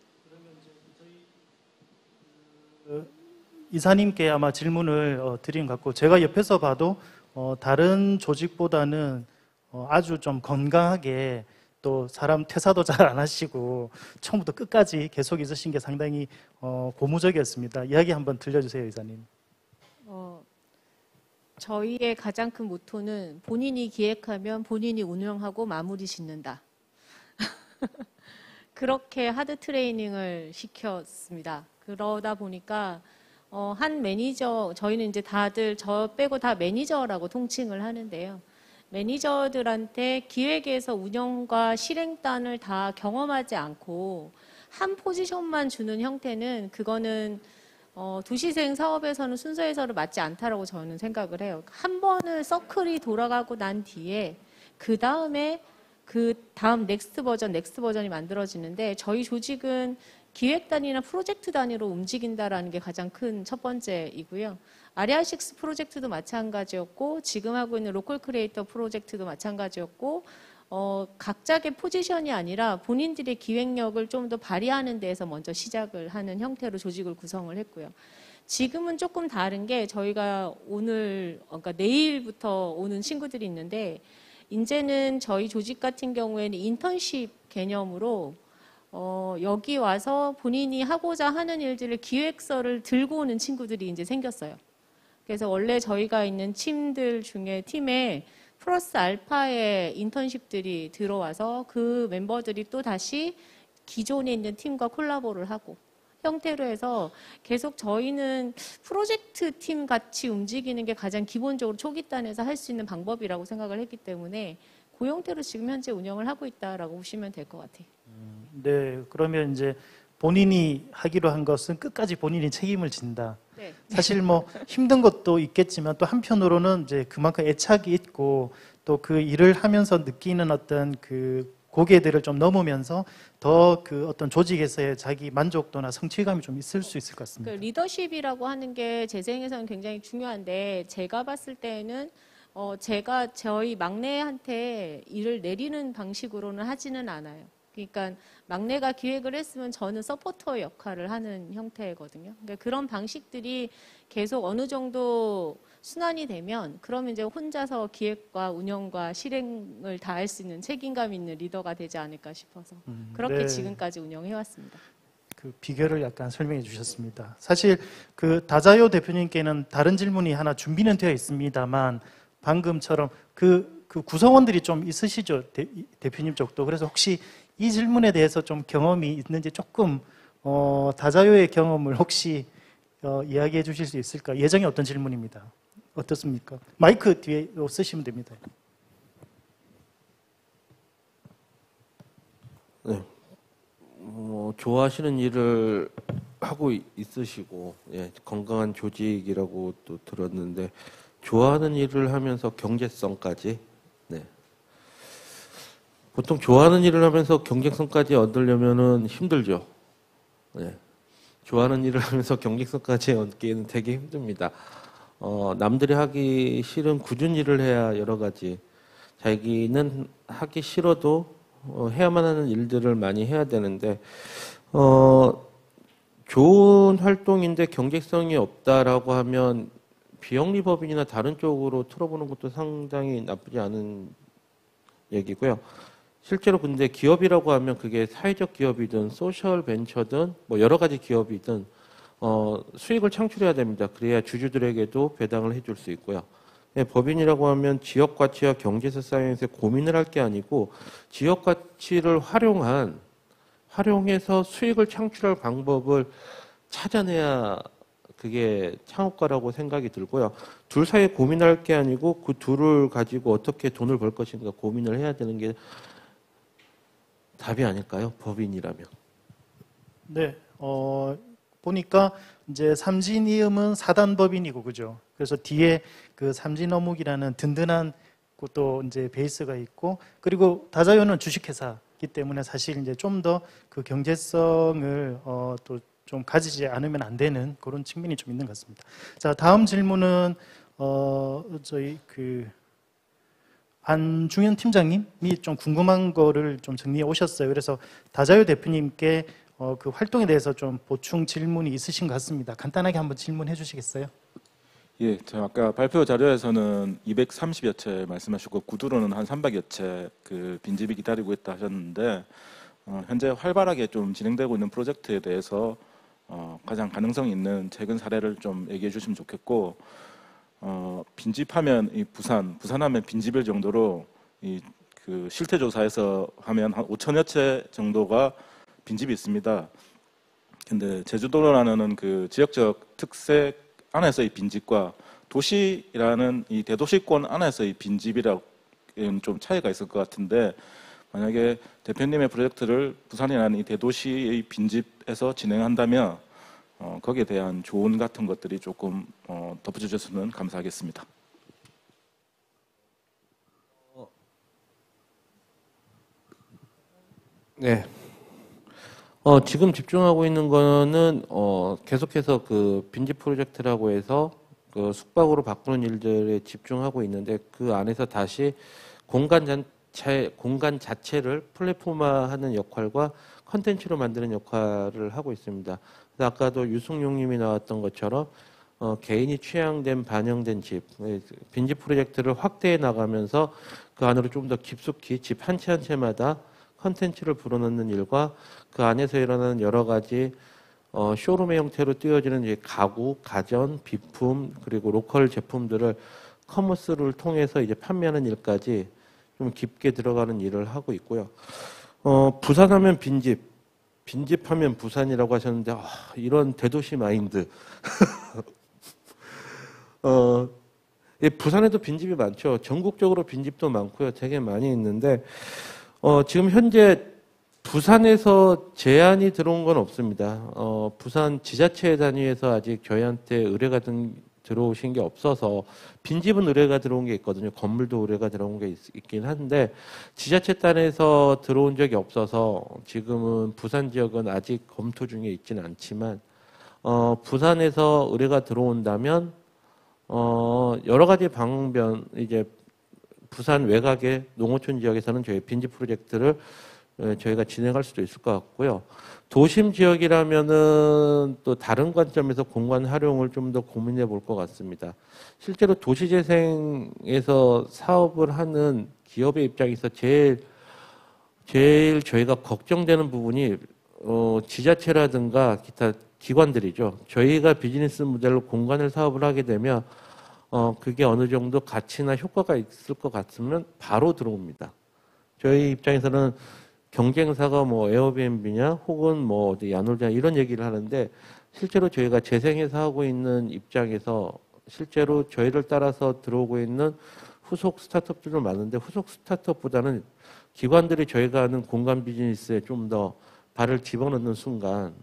이사님께 아마 질문을 드린 것 같고 제가 옆에서 봐도 다른 조직보다는 아주 좀 건강하게 또 사람 퇴사도 잘 안 하시고 처음부터 끝까지 계속 있으신 게 상당히 고무적이었습니다. 이야기 한번 들려주세요, 이사님. 저희의 가장 큰 모토는 본인이 기획하면 본인이 운영하고 마무리 짓는다. 그렇게 하드 트레이닝을 시켰습니다. 그러다 보니까 한 매니저, 저희는 이제 다들 저 빼고 다 매니저라고 통칭을 하는데요. 매니저들한테 기획에서 운영과 실행단을 다 경험하지 않고 한 포지션만 주는 형태는 그거는 도시재생 사업에서는 순서에서는 맞지 않다라고 저는 생각을 해요. 한 번을 서클이 돌아가고 난 뒤에 그 다음에 그 다음 넥스트 버전이 만들어지는데 저희 조직은 기획단이나 프로젝트 단위로 움직인다라는 게 가장 큰 첫 번째이고요. 아리아6 프로젝트도 마찬가지였고 지금 하고 있는 로컬 크리에이터 프로젝트도 마찬가지였고 각자의 포지션이 아니라 본인들의 기획력을 좀 더 발휘하는 데에서 먼저 시작을 하는 형태로 조직을 구성을 했고요. 지금은 조금 다른 게 저희가 그러니까 내일부터 오는 친구들이 있는데 이제는 저희 조직 같은 경우에는 인턴십 개념으로 여기 와서 본인이 하고자 하는 일들을 기획서를 들고 오는 친구들이 이제 생겼어요. 그래서 원래 저희가 있는 팀들 중에 팀에 플러스 알파의 인턴십들이 들어와서 그 멤버들이 또 다시 기존에 있는 팀과 콜라보를 하고 형태로 해서 계속 저희는 프로젝트 팀 같이 움직이는 게 가장 기본적으로 초기단에서 할 수 있는 방법이라고 생각을 했기 때문에 그 형태로 지금 현재 운영을 하고 있다라고 보시면 될 것 같아요. 네, 그러면 이제 본인이 하기로 한 것은 끝까지 본인이 책임을 진다. 네. 사실 뭐 힘든 것도 있겠지만 또 한편으로는 이제 그만큼 애착이 있고 또 그 일을 하면서 느끼는 어떤 그 고개들을 좀 넘으면서 더 그 어떤 조직에서의 자기 만족도나 성취감이 좀 있을 수 있을 것 같습니다. 그 리더십이라고 하는 게 재생에서는 굉장히 중요한데 제가 봤을 때는 제가 저희 막내한테 일을 내리는 방식으로는 하지는 않아요. 그러니까 막내가 기획을 했으면 저는 서포터 역할을 하는 형태거든요. 그러니까 그런 방식들이 계속 어느 정도 순환이 되면 그러면 이제 혼자서 기획과 운영과 실행을 다 할 수 있는 책임감 있는 리더가 되지 않을까 싶어서 그렇게 네. 지금까지 운영해 왔습니다. 그 비결을 약간 설명해 주셨습니다. 사실 그 다자요 대표님께는 다른 질문이 하나 준비는 되어 있습니다만 방금처럼 그 구성원들이 좀 있으시죠, 대표님 쪽도. 그래서 혹시 이 질문에 대해서 좀 경험이 있는지 조금 다자요의 경험을 혹시 이야기해 주실 수 있을까? 예정이 어떤 질문입니다. 어떻습니까? 마이크 뒤에 쓰시면 됩니다. 네. 좋아하시는 일을 하고 있으시고 건강한 조직이라고 또 들었는데 좋아하는 일을 하면서 경제성까지 보통 좋아하는 일을 하면서 경쟁성까지 얻으려면은 힘들죠. 네. 좋아하는 일을 하면서 경쟁성까지 얻기에는 되게 힘듭니다. 남들이 하기 싫은 굳은 일을 해야 여러 가지 자기는 하기 싫어도 해야만 하는 일들을 많이 해야 되는데 좋은 활동인데 경쟁성이 없다라고 하면 비영리법인이나 다른 쪽으로 틀어보는 것도 상당히 나쁘지 않은 얘기고요. 실제로 근데 기업이라고 하면 그게 사회적 기업이든 소셜 벤처든 뭐 여러 가지 기업이든 수익을 창출해야 됩니다. 그래야 주주들에게도 배당을 해줄 수 있고요. 네, 법인이라고 하면 지역 가치와 경제사 사이에서 고민을 할 게 아니고 지역 가치를 활용해서 수익을 창출할 방법을 찾아내야 그게 창업가라고 생각이 들고요. 둘 사이에 고민할 게 아니고 그 둘을 가지고 어떻게 돈을 벌 것인가 고민을 해야 되는 게 답이 아닐까요? 법인이라면. 네, 보니까 이제 삼진이음은 사단법인이고 그죠? 그래서 뒤에 그 삼진어묵이라는 든든한 또 이제 베이스가 있고 그리고 다자요는 주식회사이기 때문에 사실 이제 좀 더 그 경제성을 또 좀 가지지 않으면 안 되는 그런 측면이 좀 있는 것 같습니다. 자, 다음 질문은 저희 그 안중현 팀장님이 좀 궁금한 거를 좀 정리해 오셨어요. 그래서 다자요 대표님께 그 활동에 대해서 좀 보충 질문이 있으신 것 같습니다. 간단하게 한번 질문해 주시겠어요? 예, 저 아까 발표 자료에서는 230여 채 말씀하셨고 구두로는 한 300여 채 그 빈집이 기다리고 있다 하셨는데 현재 활발하게 좀 진행되고 있는 프로젝트에 대해서 가장 가능성 있는 최근 사례를 좀 얘기해 주시면 좋겠고 빈집하면 이 부산하면 빈집일 정도로 이 그 실태 조사에서 하면 한 5천여 채 정도가 빈집이 있습니다. 근데 제주도라는 그 지역적 특색 안에서의 빈집과 도시라는 이 대도시권 안에서의 빈집이라는 좀 차이가 있을 것 같은데 만약에 대표님의 프로젝트를 부산이라는 이 대도시의 빈집에서 진행한다면 거기에 대한 조언 같은 것들이 조금 덧붙여주셨으면 감사하겠습니다. 네. 지금 집중하고 있는 거는 계속해서 그 빈집 프로젝트라고 해서 그 숙박으로 바꾸는 일들에 집중하고 있는데 그 안에서 다시 공간 자체를 플랫폼화하는 역할과 컨텐츠로 만드는 역할을 하고 있습니다. 그래서 아까도 유승용님이 나왔던 것처럼 개인이 취향된 반영된 집, 빈집 프로젝트를 확대해 나가면서 그 안으로 좀 더 깊숙이 집 한 채 한 채마다 컨텐츠를 불어넣는 일과 그 안에서 일어나는 여러 가지 쇼룸의 형태로 띄워지는 이제 가구, 가전, 비품 그리고 로컬 제품들을 커머스를 통해서 이제 판매하는 일까지 좀 깊게 들어가는 일을 하고 있고요. 부산하면 빈집하면 부산이라고 하셨는데 이런 대도시 마인드. 부산에도 빈집이 많죠. 전국적으로 빈집도 많고요. 되게 많이 있는데 지금 현재 부산에서 제안이 들어온 건 없습니다. 부산 지자체 단위에서 아직 저희한테 의뢰가 들어오신 게 없어서 빈집은 의뢰가 들어온 게 있거든요. 건물도 의뢰가 들어온 게 있긴 한데 지자체 단에서 들어온 적이 없어서 지금은 부산 지역은 아직 검토 중에 있지는 않지만 부산에서 의뢰가 들어온다면 여러 가지 방면 이제 부산 외곽의 농어촌 지역에서는 저희 빈집 프로젝트를 저희가 진행할 수도 있을 것 같고요. 도심 지역이라면은 또 다른 관점에서 공간 활용을 좀 더 고민해 볼 것 같습니다. 실제로 도시재생에서 사업을 하는 기업의 입장에서 제일 저희가 걱정되는 부분이 지자체라든가 기타 기관들이죠. 저희가 비즈니스 모델로 공간을 사업을 하게 되면 그게 어느 정도 가치나 효과가 있을 것 같으면 바로 들어옵니다. 저희 입장에서는 경쟁사가 뭐 에어비앤비냐 혹은 뭐 어디 야놀자 이런 얘기를 하는데 실제로 저희가 재생해서 하고 있는 입장에서 실제로 저희를 따라서 들어오고 있는 후속 스타트업들도 많은데 후속 스타트업보다는 기관들이 저희가 하는 공간 비즈니스에 좀 더 발을 집어넣는 순간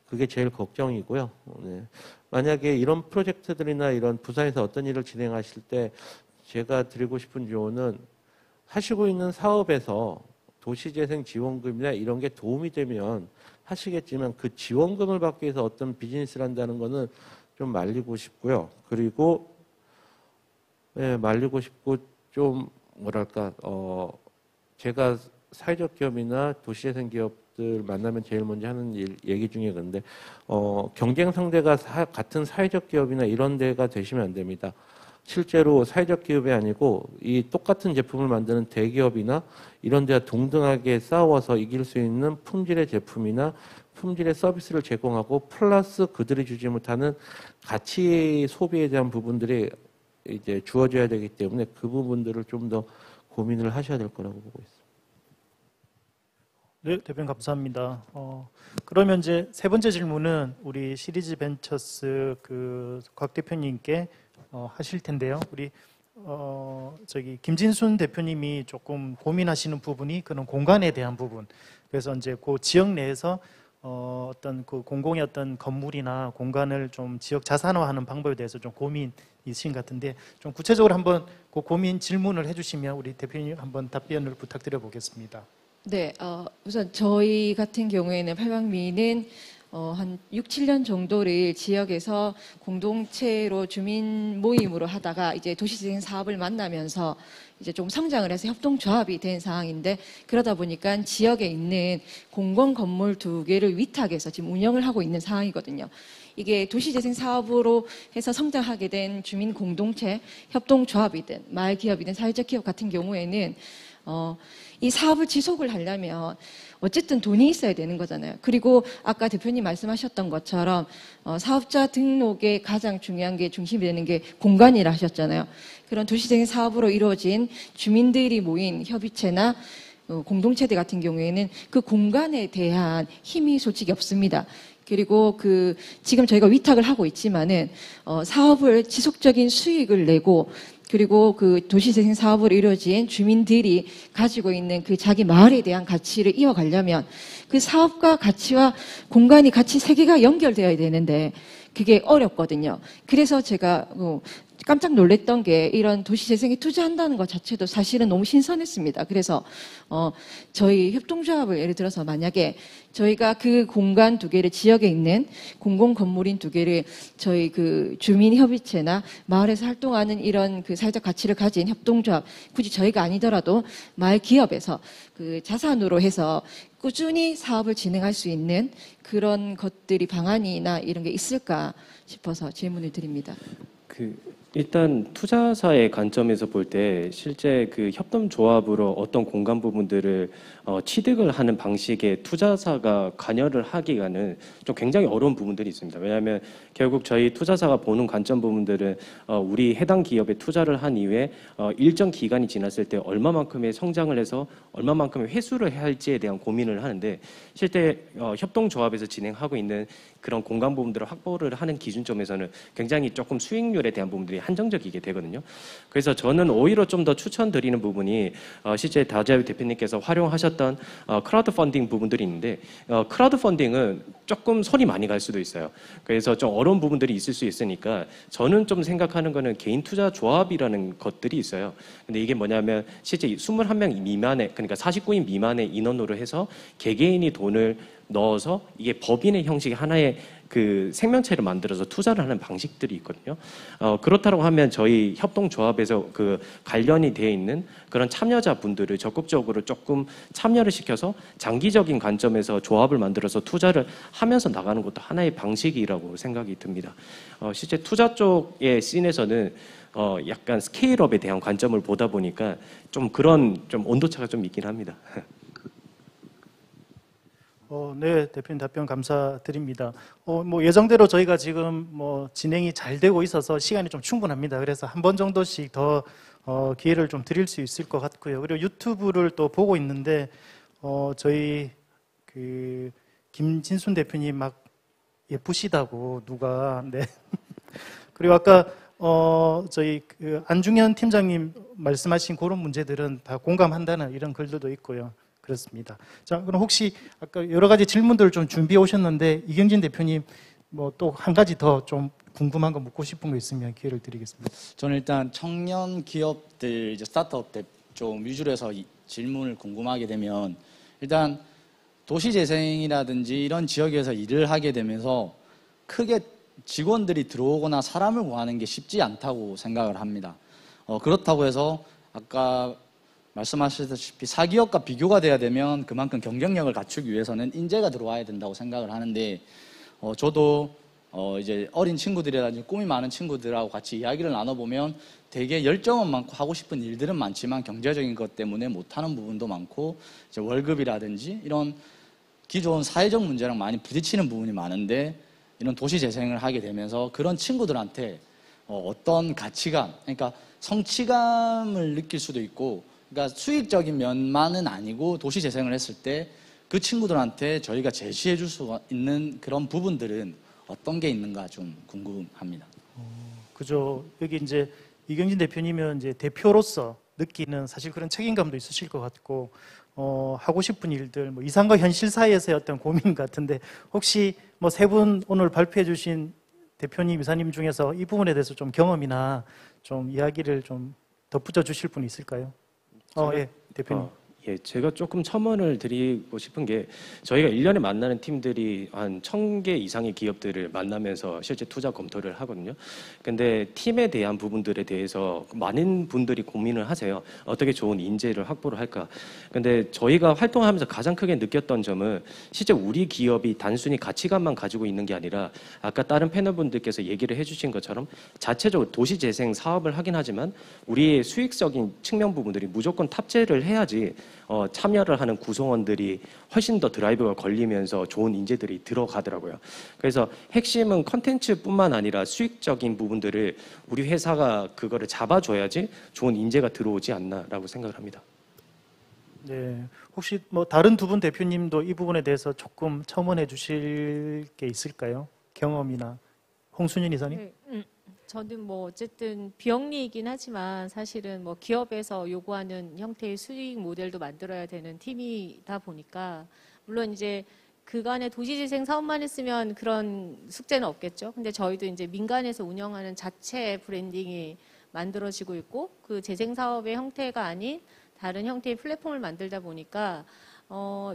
그게 제일 걱정이고요. 네. 만약에 이런 프로젝트들이나 이런 부산에서 어떤 일을 진행하실 때 제가 드리고 싶은 조언은 하시고 있는 사업에서 도시재생지원금이나 이런 게 도움이 되면 하시겠지만 그 지원금을 받기 위해서 어떤 비즈니스를 한다는 거는 좀 말리고 싶고요. 그리고 말리고 싶고 좀 뭐랄까 제가 사회적 기업이나 도시재생 기업들 만나면 제일 먼저 하는 얘기 중에 그런데 경쟁 상대가 같은 사회적 기업이나 이런 데가 되시면 안 됩니다. 실제로 사회적 기업이 아니고 이 똑같은 제품을 만드는 대기업이나 이런 데와 동등하게 싸워서 이길 수 있는 품질의 제품이나 품질의 서비스를 제공하고 플러스 그들이 주지 못하는 가치 소비에 대한 부분들이 이제 주어져야 되기 때문에 그 부분들을 좀 더 고민을 하셔야 될 거라고 보고 있습니다. 네, 대표님 감사합니다. 그러면 이제 세 번째 질문은 우리 시리즈 벤처스 곽 대표님께 하실 텐데요. 우리 저기 김진순 대표님이 조금 고민하시는 부분이 그런 공간에 대한 부분. 그래서 이제 그 지역 내에서 어떤 그 공공의 어떤 건물이나 공간을 좀 지역 자산화하는 방법에 대해서 좀 고민이신 것 같은데 좀 구체적으로 한번 그 고민 질문을 해주시면 우리 대표님 한번 답변을 부탁드려 보겠습니다. 네, 우선 저희 같은 경우에는 팔방미는 한 6, 7년 정도를 지역에서 공동체로 주민 모임으로 하다가 이제 도시재생 사업을 만나면서 이제 좀 성장을 해서 협동조합이 된 상황인데 그러다 보니까 지역에 있는 공공 건물 2개를 위탁해서 지금 운영을 하고 있는 상황이거든요. 이게 도시재생 사업으로 해서 성장하게 된 주민 공동체, 협동조합이든 마을 기업이든 사회적 기업 같은 경우에는 이 사업을 지속을 하려면 어쨌든 돈이 있어야 되는 거잖아요. 그리고 아까 대표님 말씀하셨던 것처럼 사업자 등록에 가장 중요한 게 중심이 되는 게 공간이라 하셨잖아요. 그런 도시재생 사업으로 이루어진 주민들이 모인 협의체나 공동체들 같은 경우에는 그 공간에 대한 힘이 솔직히 없습니다. 그리고 지금 저희가 위탁을 하고 있지만은 사업을 지속적인 수익을 내고 그리고 그 도시재생 사업으로 이루어진 주민들이 가지고 있는 그 자기 마을에 대한 가치를 이어가려면 그 사업과 가치와 공간이 같이 세 개가 연결되어야 되는데 그게 어렵거든요. 그래서 제가 깜짝 놀랐던 게 이런 도시재생에 투자한다는 것 자체도 사실은 너무 신선했습니다. 그래서 저희 협동조합을 예를 들어서 만약에 저희가 그 공간 2개를 지역에 있는 공공 건물인 2개를 저희 그 주민협의체나 마을에서 활동하는 이런 그 사회적 가치를 가진 협동조합 굳이 저희가 아니더라도 마을 기업에서 그 자산으로 해서 꾸준히 사업을 진행할 수 있는 그런 것들이 방안이나 이런 게 있을까 싶어서 질문을 드립니다. 일단 투자사의 관점에서 볼 때 실제 그 협동조합으로 어떤 공간 부분들을 취득을 하는 방식의 투자사가 관여를 하기가는 좀 굉장히 어려운 부분들이 있습니다. 왜냐하면 결국 저희 투자사가 보는 관점 부분들은 우리 해당 기업에 투자를 한 이후에 일정 기간이 지났을 때 얼마만큼의 성장을 해서 얼마만큼의 회수를 해야 할지에 대한 고민을 하는데 실제 협동조합에서 진행하고 있는 그런 공간 부분들을 확보를 하는 기준점에서는 굉장히 조금 수익률에 대한 부분들이 한정적이게 되거든요. 그래서 저는 오히려 좀 더 추천드리는 부분이 실제 다자유 대표님께서 활용하셨던 크라우드 펀딩 부분들이 있는데 크라우드 펀딩은 조금 손이 많이 갈 수도 있어요. 그래서 좀 어려운 부분들이 있을 수 있으니까 저는 좀 생각하는 거는 개인 투자 조합이라는 것들이 있어요. 근데 이게 뭐냐면 실제 21명 미만의 그러니까 49인 미만의 인원으로 해서 개개인이 돈을 넣어서 이게 법인의 형식의 하나의 그 생명체를 만들어서 투자를 하는 방식들이 있거든요. 그렇다고 하면 저희 협동조합에서 그 관련이 되어 있는 그런 참여자분들을 적극적으로 조금 참여를 시켜서 장기적인 관점에서 조합을 만들어서 투자를 하면서 나가는 것도 하나의 방식이라고 생각이 듭니다. 실제 투자 쪽의 씬에서는 약간 스케일업에 대한 관점을 보다 보니까 좀 그런 좀 온도차가 좀 있긴 합니다. 네, 대표님 답변 감사드립니다. 뭐 예정대로 저희가 지금 뭐 진행이 잘 되고 있어서 시간이 좀 충분합니다. 그래서 한 번 정도씩 더 기회를 좀 드릴 수 있을 것 같고요. 그리고 유튜브를 또 보고 있는데 저희 그 김진순 대표님 막 예쁘시다고 누가 네. 그리고 아까 저희 그 안중현 팀장님 말씀하신 그런 문제들은 다 공감한다는 이런 글들도 있고요. 그렇습니다. 자, 그럼 혹시 아까 여러 가지 질문들을 좀 준비해 오셨는데 이경진 대표님 뭐 또 한 가지 더 좀 궁금한 거 묻고 싶은 거 있으면 기회를 드리겠습니다. 저는 일단 청년 기업들 이제 스타트업 좀 위주로 해서 질문을 궁금하게 되면 일단 도시재생이라든지 이런 지역에서 일을 하게 되면서 크게 직원들이 들어오거나 사람을 구하는 게 쉽지 않다고 생각을 합니다. 그렇다고 해서 아까 말씀하셨다시피 사기업과 비교가 돼야 되면 그만큼 경쟁력을 갖추기 위해서는 인재가 들어와야 된다고 생각을 하는데 저도 이제 어린 친구들이라든지 꿈이 많은 친구들하고 같이 이야기를 나눠보면 되게 열정은 많고 하고 싶은 일들은 많지만 경제적인 것 때문에 못하는 부분도 많고 이제 월급이라든지 이런 기존 사회적 문제랑 많이 부딪히는 부분이 많은데 이런 도시재생을 하게 되면서 그런 친구들한테 어떤 가치감, 그러니까 성취감을 느낄 수도 있고 그러니까 수익적인 면만은 아니고 도시재생을 했을 때 그 친구들한테 저희가 제시해 줄 수 있는 그런 부분들은 어떤 게 있는가 좀 궁금합니다. 그죠. 여기 이제 이경진 대표님은 이제 대표로서 느끼는 사실 그런 책임감도 있으실 것 같고 하고 싶은 일들, 뭐 이상과 현실 사이에서의 어떤 고민 같은데 혹시 뭐 세 분 오늘 발표해 주신 대표님, 이사님 중에서 이 부분에 대해서 좀 경험이나 좀 이야기를 좀 덧붙여 주실 분 있을까요? 예, 대표님. 예, 제가 조금 첨언을 드리고 싶은 게 저희가 1년에 만나는 팀들이 한 1000개 이상의 기업들을 만나면서 실제 투자 검토를 하거든요. 근데 팀에 대한 부분들에 대해서 많은 분들이 고민을 하세요. 어떻게 좋은 인재를 확보를 할까. 근데 저희가 활동하면서 가장 크게 느꼈던 점은 실제 우리 기업이 단순히 가치관만 가지고 있는 게 아니라 아까 다른 패널분들께서 얘기를 해주신 것처럼 자체적으로 도시재생 사업을 하긴 하지만 우리의 수익적인 측면 부분들이 무조건 탑재를 해야지 참여를 하는 구성원들이 훨씬 더 드라이브가 걸리면서 좋은 인재들이 들어가더라고요. 그래서 핵심은 컨텐츠뿐만 아니라 수익적인 부분들을 우리 회사가 그거를 잡아줘야지 좋은 인재가 들어오지 않나라고 생각을 합니다. 네, 혹시 뭐 다른 두 분 대표님도 이 부분에 대해서 조금 첨언해 주실 게 있을까요? 경험이나 홍순윤 이사님? 네, 저는 뭐 어쨌든 비영리이긴 하지만 사실은 뭐 기업에서 요구하는 형태의 수익 모델도 만들어야 되는 팀이다 보니까 물론 이제 그간의 도시재생 사업만 했으면 그런 숙제는 없겠죠. 근데 저희도 이제 민간에서 운영하는 자체 브랜딩이 만들어지고 있고 그 재생 사업의 형태가 아닌 다른 형태의 플랫폼을 만들다 보니까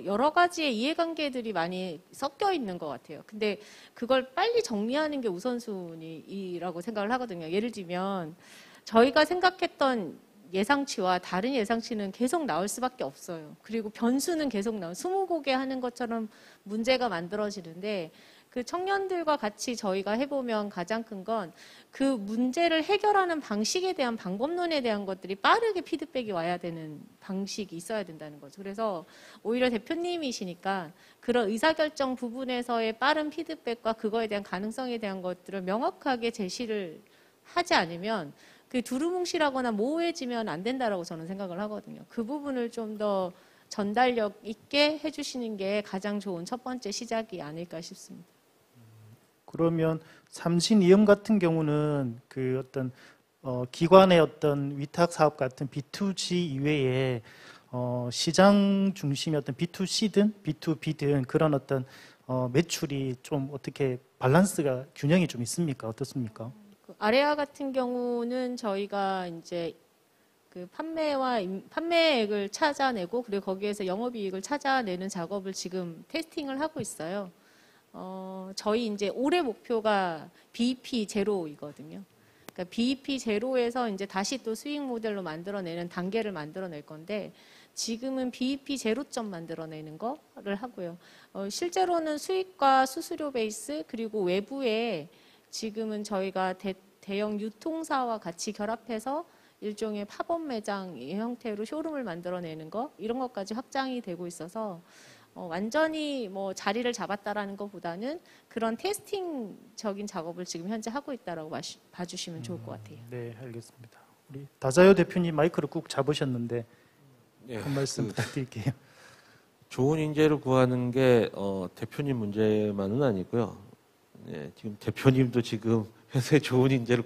여러 가지의 이해관계들이 많이 섞여 있는 것 같아요. 근데 그걸 빨리 정리하는 게 우선순위라고 생각을 하거든요. 예를 들면 저희가 생각했던 예상치와 다른 예상치는 계속 나올 수밖에 없어요. 그리고 변수는 계속 나와요. 20곡에 하는 것처럼 문제가 만들어지는데 그 청년들과 같이 저희가 해보면 가장 큰 건 그 문제를 해결하는 방식에 대한 방법론에 대한 것들이 빠르게 피드백이 와야 되는 방식이 있어야 된다는 거죠. 그래서 오히려 대표님이시니까 그런 의사결정 부분에서의 빠른 피드백과 그거에 대한 가능성에 대한 것들을 명확하게 제시를 하지 않으면 그 두루뭉실하거나 모호해지면 안 된다라고 저는 생각을 하거든요. 그 부분을 좀 더 전달력 있게 해주시는 게 가장 좋은 첫 번째 시작이 아닐까 싶습니다. 그러면 삼신이음 같은 경우는 그 어떤 기관의 어떤 위탁 사업 같은 B2G 이외에 시장 중심의 어떤 B2C든 B2B든 그런 어떤 매출이 좀 어떻게 밸런스가 균형이 좀 있습니까? 어떻습니까? 그 아레아 같은 경우는 저희가 이제 그 판매액을 찾아내고 그리고 거기에서 영업이익을 찾아내는 작업을 지금 테스팅을 하고 있어요. 저희 이제 올해 목표가 BEP 제로이거든요. 그러니까 BEP 제로에서 이제 다시 또 수익 모델로 만들어내는 단계를 만들어낼 건데 지금은 BEP 제로점 만들어내는 거를 하고요. 실제로는 수익과 수수료 베이스 그리고 외부에 지금은 저희가 대형 유통사와 같이 결합해서 일종의 팝업 매장 형태로 쇼룸을 만들어내는 거 이런 것까지 확장이 되고 있어서 완전히 뭐 자리를 잡았다라는 것보다는 그런 테스팅적인 작업을 지금 현재 하고 있다라고 봐주시면 좋을 것 같아요. 네, 알겠습니다. 우리 다자요 대표님 마이크를 꾹 잡으셨는데 한 말씀 부탁드릴게요. 좋은 인재를 구하는 게 대표님 문제만은 아니고요. 지금 대표님도 지금 회사에 좋은 인재를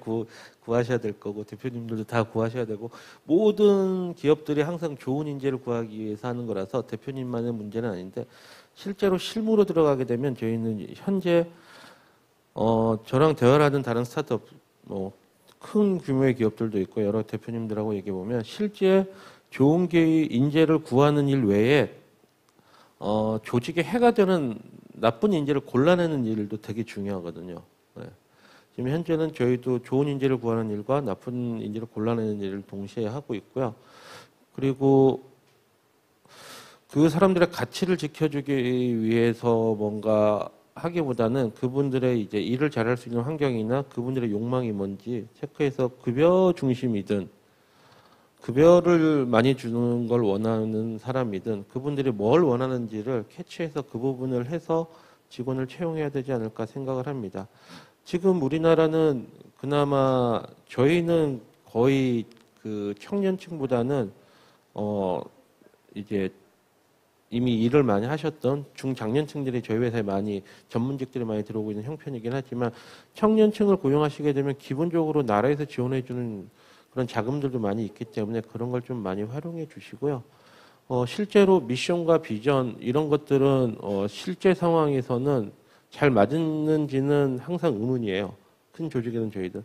구하셔야 될 거고 대표님들도 다 구하셔야 되고 모든 기업들이 항상 좋은 인재를 구하기 위해서 하는 거라서 대표님만의 문제는 아닌데 실제로 실무로 들어가게 되면 저희는 현재 저랑 대화를 하는 다른 스타트업 큰 규모의 기업들도 있고 여러 대표님들하고 얘기해 보면 실제 좋은 인재를 구하는 일 외에 조직에 해가 되는 나쁜 인재를 골라내는 일도 되게 중요하거든요. 네. 지금 현재는 저희도 좋은 인재를 구하는 일과 나쁜 인재를 골라내는 일을 동시에 하고 있고요. 그리고 그 사람들의 가치를 지켜주기 위해서 뭔가 하기보다는 그분들의 이제 일을 잘할 수 있는 환경이나 그분들의 욕망이 뭔지 체크해서 급여 중심이든 급여를 많이 주는 걸 원하는 사람이든 그분들이 뭘 원하는지를 캐치해서 그 부분을 해서 직원을 채용해야 되지 않을까 생각을 합니다. 지금 우리나라는 그나마 저희는 거의 그 청년층보다는 이제 이미 일을 많이 하셨던 중장년층들이 저희 회사에 많이 전문직들이 많이 들어오고 있는 형편이긴 하지만 청년층을 고용하시게 되면 기본적으로 나라에서 지원해 주는 그런 자금들도 많이 있기 때문에 그런 걸 좀 많이 활용해 주시고요. 실제로 미션과 비전 이런 것들은 실제 상황에서는 잘 맞는지는 항상 의문이에요. 큰 조직에는 저희들.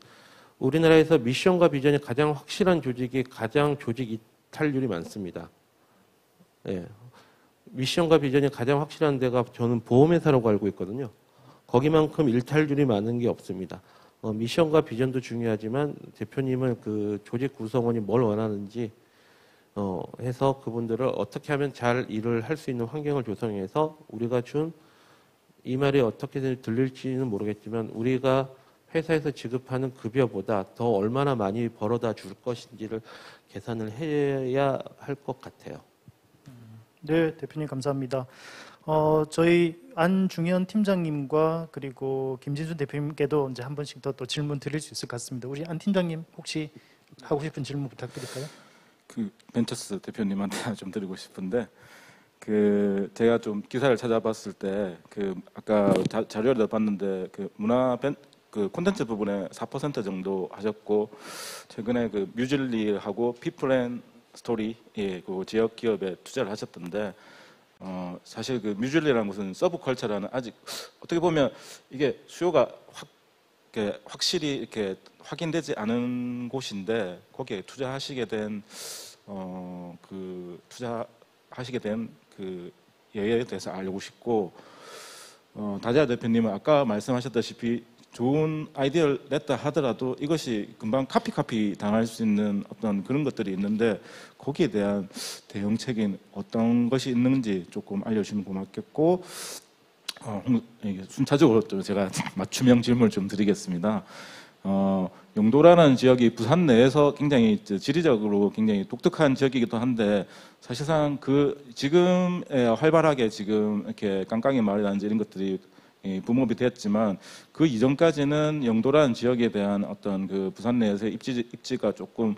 우리나라에서 미션과 비전이 가장 확실한 조직이 가장 조직 이탈률이 많습니다. 예. 미션과 비전이 가장 확실한 데가 저는 보험회사라고 알고 있거든요. 거기만큼 일탈률이 많은 게 없습니다. 미션과 비전도 중요하지만 대표님은 그 조직 구성원이 뭘 원하는지 해서 그분들을 어떻게 하면 잘 일을 할 수 있는 환경을 조성해서 우리가 준 이 말이 어떻게 들릴지는 모르겠지만 우리가 회사에서 지급하는 급여보다 더 얼마나 많이 벌어다 줄 것인지를 계산을 해야 할 것 같아요. 네, 대표님 감사합니다. 저희 안중현 팀장님과 그리고 김진수 대표님께도 이제 한 번씩 더 또 질문 드릴 수 있을 것 같습니다. 우리 안 팀장님 혹시 하고 싶은 질문 부탁드릴까요? 그 벤처스 대표님한테 좀 드리고 싶은데 그 제가 좀 기사를 찾아봤을 때 그 아까 자료를 봤는데 그 그 콘텐츠 부분에 4% 정도 하셨고 최근에 그 뮤즐리하고 피플앤 스토리 그 지역 기업에 투자를 하셨던데 사실 그 뮤즐리라는 것은 서브컬처라는 아직 어떻게 보면 이게 수요가 확실히 이렇게 확인되지 않은 곳인데 거기에 투자하시게 된 그 예에 대해서 알고 싶고 다재아 대표님은 아까 말씀하셨다시피 좋은 아이디어를 냈다 하더라도 이것이 금방 카피 당할 수 있는 어떤 그런 것들이 있는데 거기에 대한 대응책인 어떤 것이 있는지 조금 알려주시면 고맙겠고 순차적으로 좀 제가 맞춤형 질문을 좀 드리겠습니다. 영도라는 지역이 부산 내에서 굉장히 지리적으로 굉장히 독특한 지역이기도 한데 사실상 그 지금에 활발하게 지금 이렇게 깡깡이 마을이라든지 이런 것들이 붐업이 됐지만 그 이전까지는 영도라는 지역에 대한 어떤 그 부산 내에서의 입지가 조금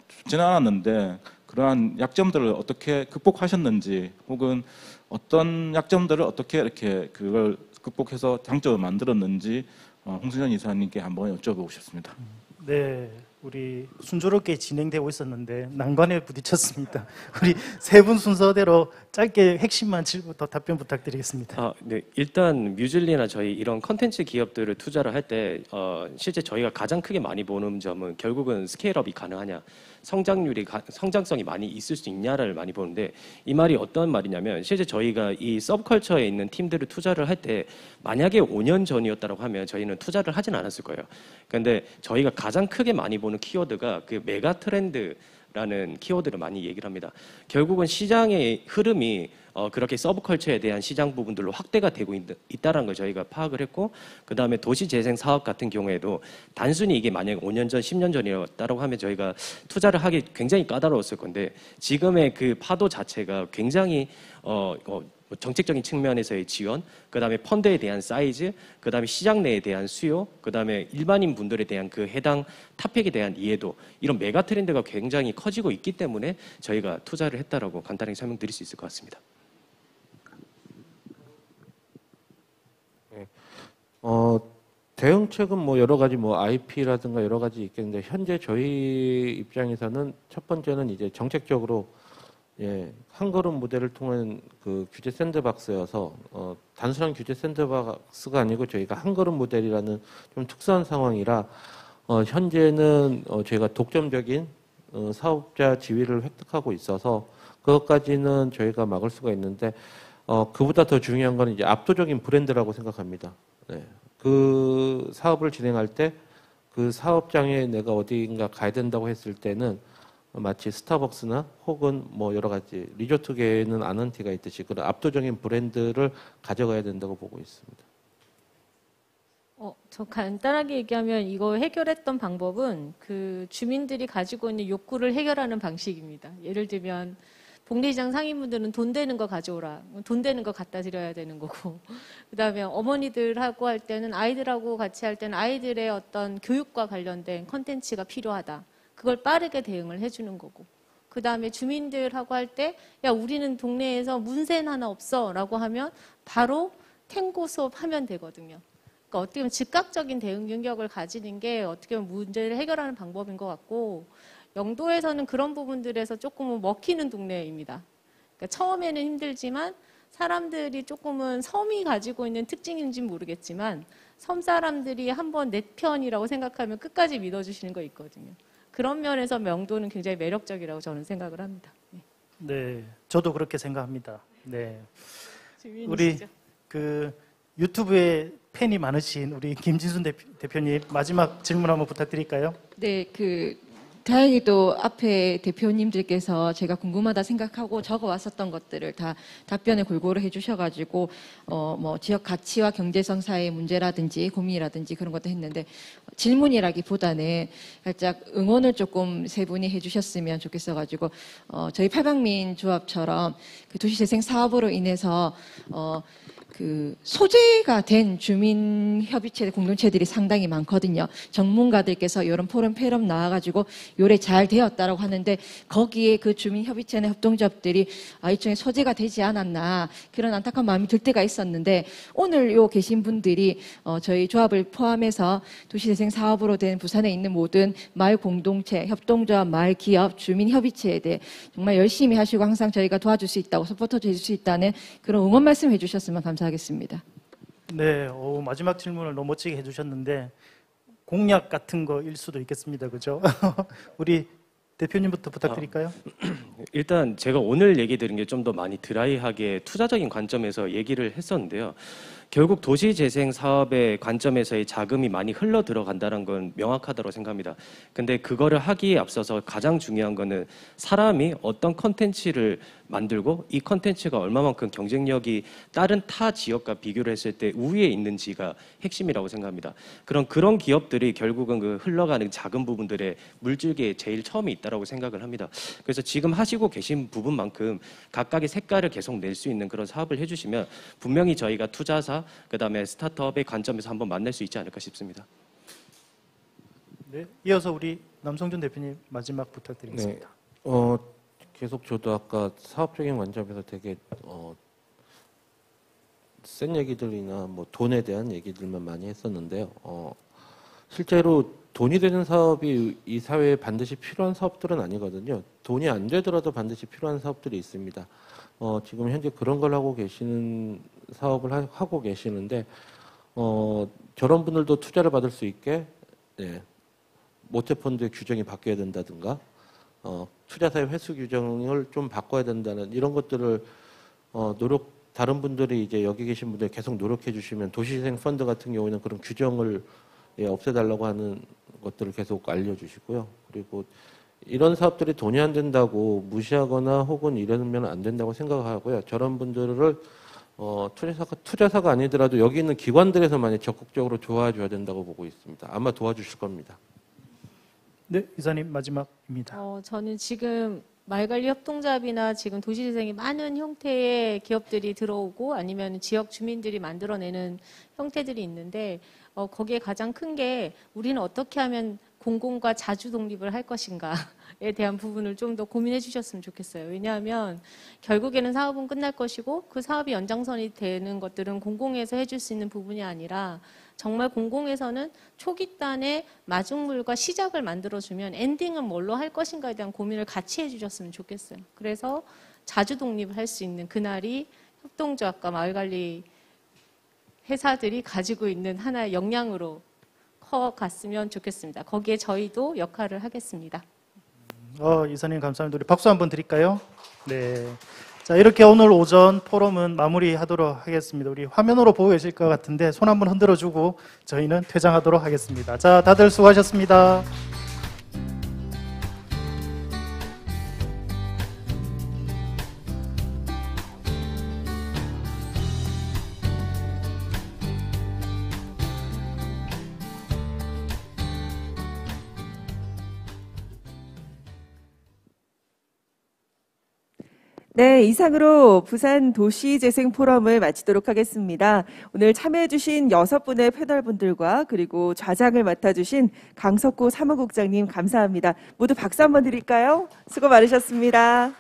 좋지는 않았는데 그러한 약점들을 어떻게 극복하셨는지 혹은 어떤 약점들을 어떻게 이렇게 그걸 극복해서 장점을 만들었는지 홍승현 이사님께 한번 여쭤보고 싶습니다. 네, 우리 순조롭게 진행되고 있었는데 난관에 부딪혔습니다. 우리 세 분 순서대로 짧게 핵심만 더 답변 부탁드리겠습니다. 네, 일단 뮤즐리나 저희 이런 컨텐츠 기업들을 투자를 할 때 실제 저희가 가장 크게 많이 보는 점은 결국은 스케일업이 가능하냐, 성장성이 많이 있을 수 있냐를 많이 보는데 이 말이 어떤 말이냐면 실제 저희가 이 서브컬처에 있는 팀들을 투자를 할 때 만약에 5년 전이었다고 하면 저희는 투자를 하진 않았을 거예요. 그런데 저희가 가장 크게 많이 보는 키워드가 그 메가 트렌드라는 키워드를 많이 얘기를 합니다. 결국은 시장의 흐름이 그렇게 서브컬처에 대한 시장 부분들로 확대가 되고 있다는 걸 저희가 파악을 했고 그 다음에 도시재생 사업 같은 경우에도 단순히 이게 만약 5년 전, 10년 전이었다고 하면 저희가 투자를 하기 굉장히 까다로웠을 건데 지금의 그 파도 자체가 굉장히 정책적인 측면에서의 지원, 그 다음에 펀드에 대한 사이즈, 그 다음에 시장 내에 대한 수요, 그 다음에 일반인 분들에 대한 그 해당 탑픽에 대한 이해도 이런 메가 트렌드가 굉장히 커지고 있기 때문에 저희가 투자를 했다라고 간단하게 설명드릴 수 있을 것 같습니다. 네. 대응책은 뭐 여러 가지 뭐 IP라든가 여러 가지 있겠는데 현재 저희 입장에서는 첫 번째는 이제 정책적으로 한 걸음 모델을 통한 그 규제 샌드박스여서 단순한 규제 샌드박스가 아니고 저희가 한 걸음 모델이라는 좀 특수한 상황이라 현재는 저희가 독점적인 사업자 지위를 획득하고 있어서 그것까지는 저희가 막을 수가 있는데 그보다 더 중요한 건 이제 압도적인 브랜드라고 생각합니다. 네. 그 사업을 진행할 때 그 사업장에 내가 어디인가 가야 된다고 했을 때는 마치 스타벅스나 혹은 뭐 여러 가지 리조트계에는 아는티가 있듯이 그런 압도적인 브랜드를 가져가야 된다고 보고 있습니다. 저 간단하게 얘기하면 이거 해결했던 방법은 그 주민들이 가지고 있는 욕구를 해결하는 방식입니다. 예를 들면 복리시장 상인분들은 돈 되는 거 가져오라. 돈 되는 거 갖다 드려야 되는 거고. 그다음에 어머니들하고 할 때는 아이들하고 같이 할 때는 아이들의 어떤 교육과 관련된 컨텐츠가 필요하다. 그걸 빠르게 대응을 해주는 거고. 그다음에 주민들하고 할 때 야 우리는 동네에서 문센 하나 없어 라고 하면 바로 탱고 수업 하면 되거든요. 그러니까 어떻게 보면 즉각적인 대응 능력을 가지는 게 어떻게 보면 문제를 해결하는 방법인 것 같고 영도에서는 그런 부분들에서 조금은 먹히는 동네입니다. 그러니까 처음에는 힘들지만 사람들이 조금은 섬이 가지고 있는 특징인지는 모르겠지만 섬 사람들이 한번 내 편이라고 생각하면 끝까지 믿어주시는 거 있거든요. 그런 면에서 명도는 굉장히 매력적이라고 저는 생각을 합니다. 네, 저도 그렇게 생각합니다. 네, 우리 주민이시죠? 그 유튜브에 팬이 많으신 우리 김진순 대표님 마지막 질문 한번 부탁드릴까요? 네, 다행히도 앞에 대표님들께서 제가 궁금하다 생각하고 적어 왔었던 것들을 다 답변을 골고루 해주셔가지고 뭐 지역 가치와 경제성 사이의 문제라든지 고민이라든지 그런 것도 했는데 질문이라기보다는 살짝 응원을 조금 세 분이 해주셨으면 좋겠어가지고 저희 팔방민 조합처럼 그 도시재생 사업으로 인해서 그 소재가 된 주민협의체 공동체들이 상당히 많거든요. 전문가들께서 이런 포럼 패럼 나와가지고 요래 잘 되었다라고 하는데 거기에 그 주민협의체나 협동조합들이 일종의 소재가 되지 않았나 그런 안타까운 마음이 들 때가 있었는데 오늘 요 계신 분들이 저희 조합을 포함해서 도시재생 사업으로 된 부산에 있는 모든 마을 공동체, 협동조합, 마을 기업, 주민협의체에 대해 정말 열심히 하시고 항상 저희가 도와줄 수 있다고 서포터즈 해줄 수 있다는 그런 응원 말씀 해주셨으면 감사하겠습니다. 네, 마지막 질문을 너무 멋지게 해주셨는데 공약 같은 거일 수도 있겠습니다, 그죠? 우리 대표님부터 부탁드릴까요? 일단 제가 오늘 얘기 드린 게 좀 더 많이 드라이하게 투자적인 관점에서 얘기를 했었는데요. 결국 도시재생 사업의 관점에서의 자금이 많이 흘러 들어간다는 건 명확하다고 생각합니다. 근데 그거를 하기에 앞서서 가장 중요한 거는 사람이 어떤 컨텐츠를 만들고 이 컨텐츠가 얼마만큼 경쟁력이 다른 타 지역과 비교를 했을 때 우위에 있는지가 핵심이라고 생각합니다. 그런 기업들이 결국은 그 흘러가는 작은 부분들의 물줄기에 제일 처음에 있다고 생각을 합니다. 그래서 지금 하시고 계신 부분만큼 각각의 색깔을 계속 낼 수 있는 그런 사업을 해주시면 분명히 저희가 투자사 그다음에 스타트업의 관점에서 한번 만날 수 있지 않을까 싶습니다. 네, 이어서 우리 남성준 대표님 마지막 부탁드리겠습니다. 네, 계속 저도 아까 사업적인 관점에서 되게 센 얘기들이나 뭐 돈에 대한 얘기들만 많이 했었는데요. 실제로 돈이 되는 사업이 이 사회에 반드시 필요한 사업들은 아니거든요. 돈이 안 되더라도 반드시 필요한 사업들이 있습니다. 지금 현재 그런 걸 하고 계시는 사업을 하고 계시는데 저런 분들도 투자를 받을 수 있게 모태펀드의 규정이 바뀌어야 된다든가 투자사의 회수 규정을 좀 바꿔야 된다는 이런 것들을 다른 분들이 이제 여기 계신 분들 계속 노력해 주시면 도시재생 펀드 같은 경우에는 그런 규정을 없애달라고 하는 것들을 계속 알려주시고요. 그리고 이런 사업들이 돈이 안 된다고 무시하거나 혹은 이러면 안 된다고 생각하고요. 저런 분들을 투자사가 아니더라도 여기 있는 기관들에서 많이 적극적으로 도와줘야 된다고 보고 있습니다. 아마 도와주실 겁니다. 네, 이사님 마지막입니다. 저는 지금 말관리 협동조합이나 지금 도시재생이 많은 형태의 기업들이 들어오고 아니면 지역 주민들이 만들어내는 형태들이 있는데 거기에 가장 큰 게 우리는 어떻게 하면 공공과 자주 독립을 할 것인가에 대한 부분을 좀 더 고민해 주셨으면 좋겠어요. 왜냐하면 결국에는 사업은 끝날 것이고 그 사업이 연장선이 되는 것들은 공공에서 해줄 수 있는 부분이 아니라 정말 공공에서는 초기단의 마중물과 시작을 만들어주면 엔딩은 뭘로 할 것인가에 대한 고민을 같이 해주셨으면 좋겠어요. 그래서 자주 독립을 할 수 있는 그날이 협동조합과 마을관리 회사들이 가지고 있는 하나의 역량으로 커갔으면 좋겠습니다. 거기에 저희도 역할을 하겠습니다. 이사님 감사합니다. 우리 박수 한번 드릴까요? 네. 자, 이렇게 오늘 오전 포럼은 마무리하도록 하겠습니다. 우리 화면으로 보고 계실 것 같은데 손 한번 흔들어주고 저희는 퇴장하도록 하겠습니다. 자, 다들 수고하셨습니다. 네, 이상으로 부산 도시재생 포럼을 마치도록 하겠습니다. 오늘 참여해주신 6분의 패널분들과 그리고 좌장을 맡아주신 강석구 사무국장님 감사합니다. 모두 박수 한번 드릴까요? 수고 많으셨습니다.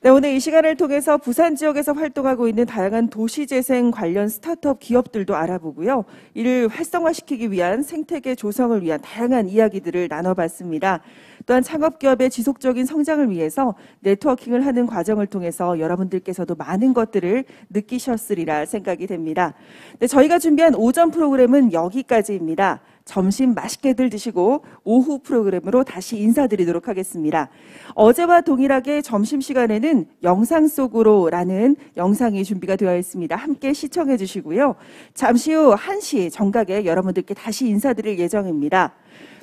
네, 오늘 이 시간을 통해서 부산 지역에서 활동하고 있는 다양한 도시재생 관련 스타트업 기업들도 알아보고요. 이를 활성화시키기 위한 생태계 조성을 위한 다양한 이야기들을 나눠봤습니다. 또한 창업기업의 지속적인 성장을 위해서 네트워킹을 하는 과정을 통해서 여러분들께서도 많은 것들을 느끼셨으리라 생각이 됩니다. 네, 저희가 준비한 오전 프로그램은 여기까지입니다. 점심 맛있게들 드시고 오후 프로그램으로 다시 인사드리도록 하겠습니다. 어제와 동일하게 점심시간에는 영상 속으로라는 영상이 준비가 되어 있습니다. 함께 시청해 주시고요. 잠시 후 1시 정각에 여러분들께 다시 인사드릴 예정입니다.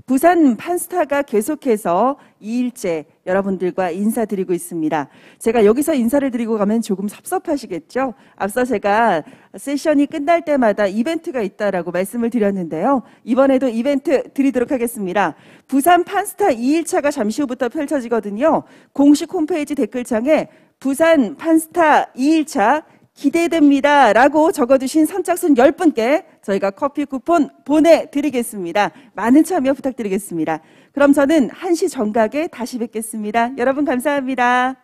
부산 판스타가 계속해서 2일째 여러분들과 인사드리고 있습니다. 제가 여기서 인사를 드리고 가면 조금 섭섭하시겠죠? 앞서 제가 세션이 끝날 때마다 이벤트가 있다라고 말씀을 드렸는데요. 이번에도 이벤트 드리도록 하겠습니다. 부산 판스타 2일차가 잠시 후부터 펼쳐지거든요. 공식 홈페이지 댓글창에 부산 판스타 2일차 기대됩니다 라고 적어주신 선착순 10분께 저희가 커피 쿠폰 보내드리겠습니다. 많은 참여 부탁드리겠습니다. 그럼 저는 1시 정각에 다시 뵙겠습니다. 여러분 감사합니다.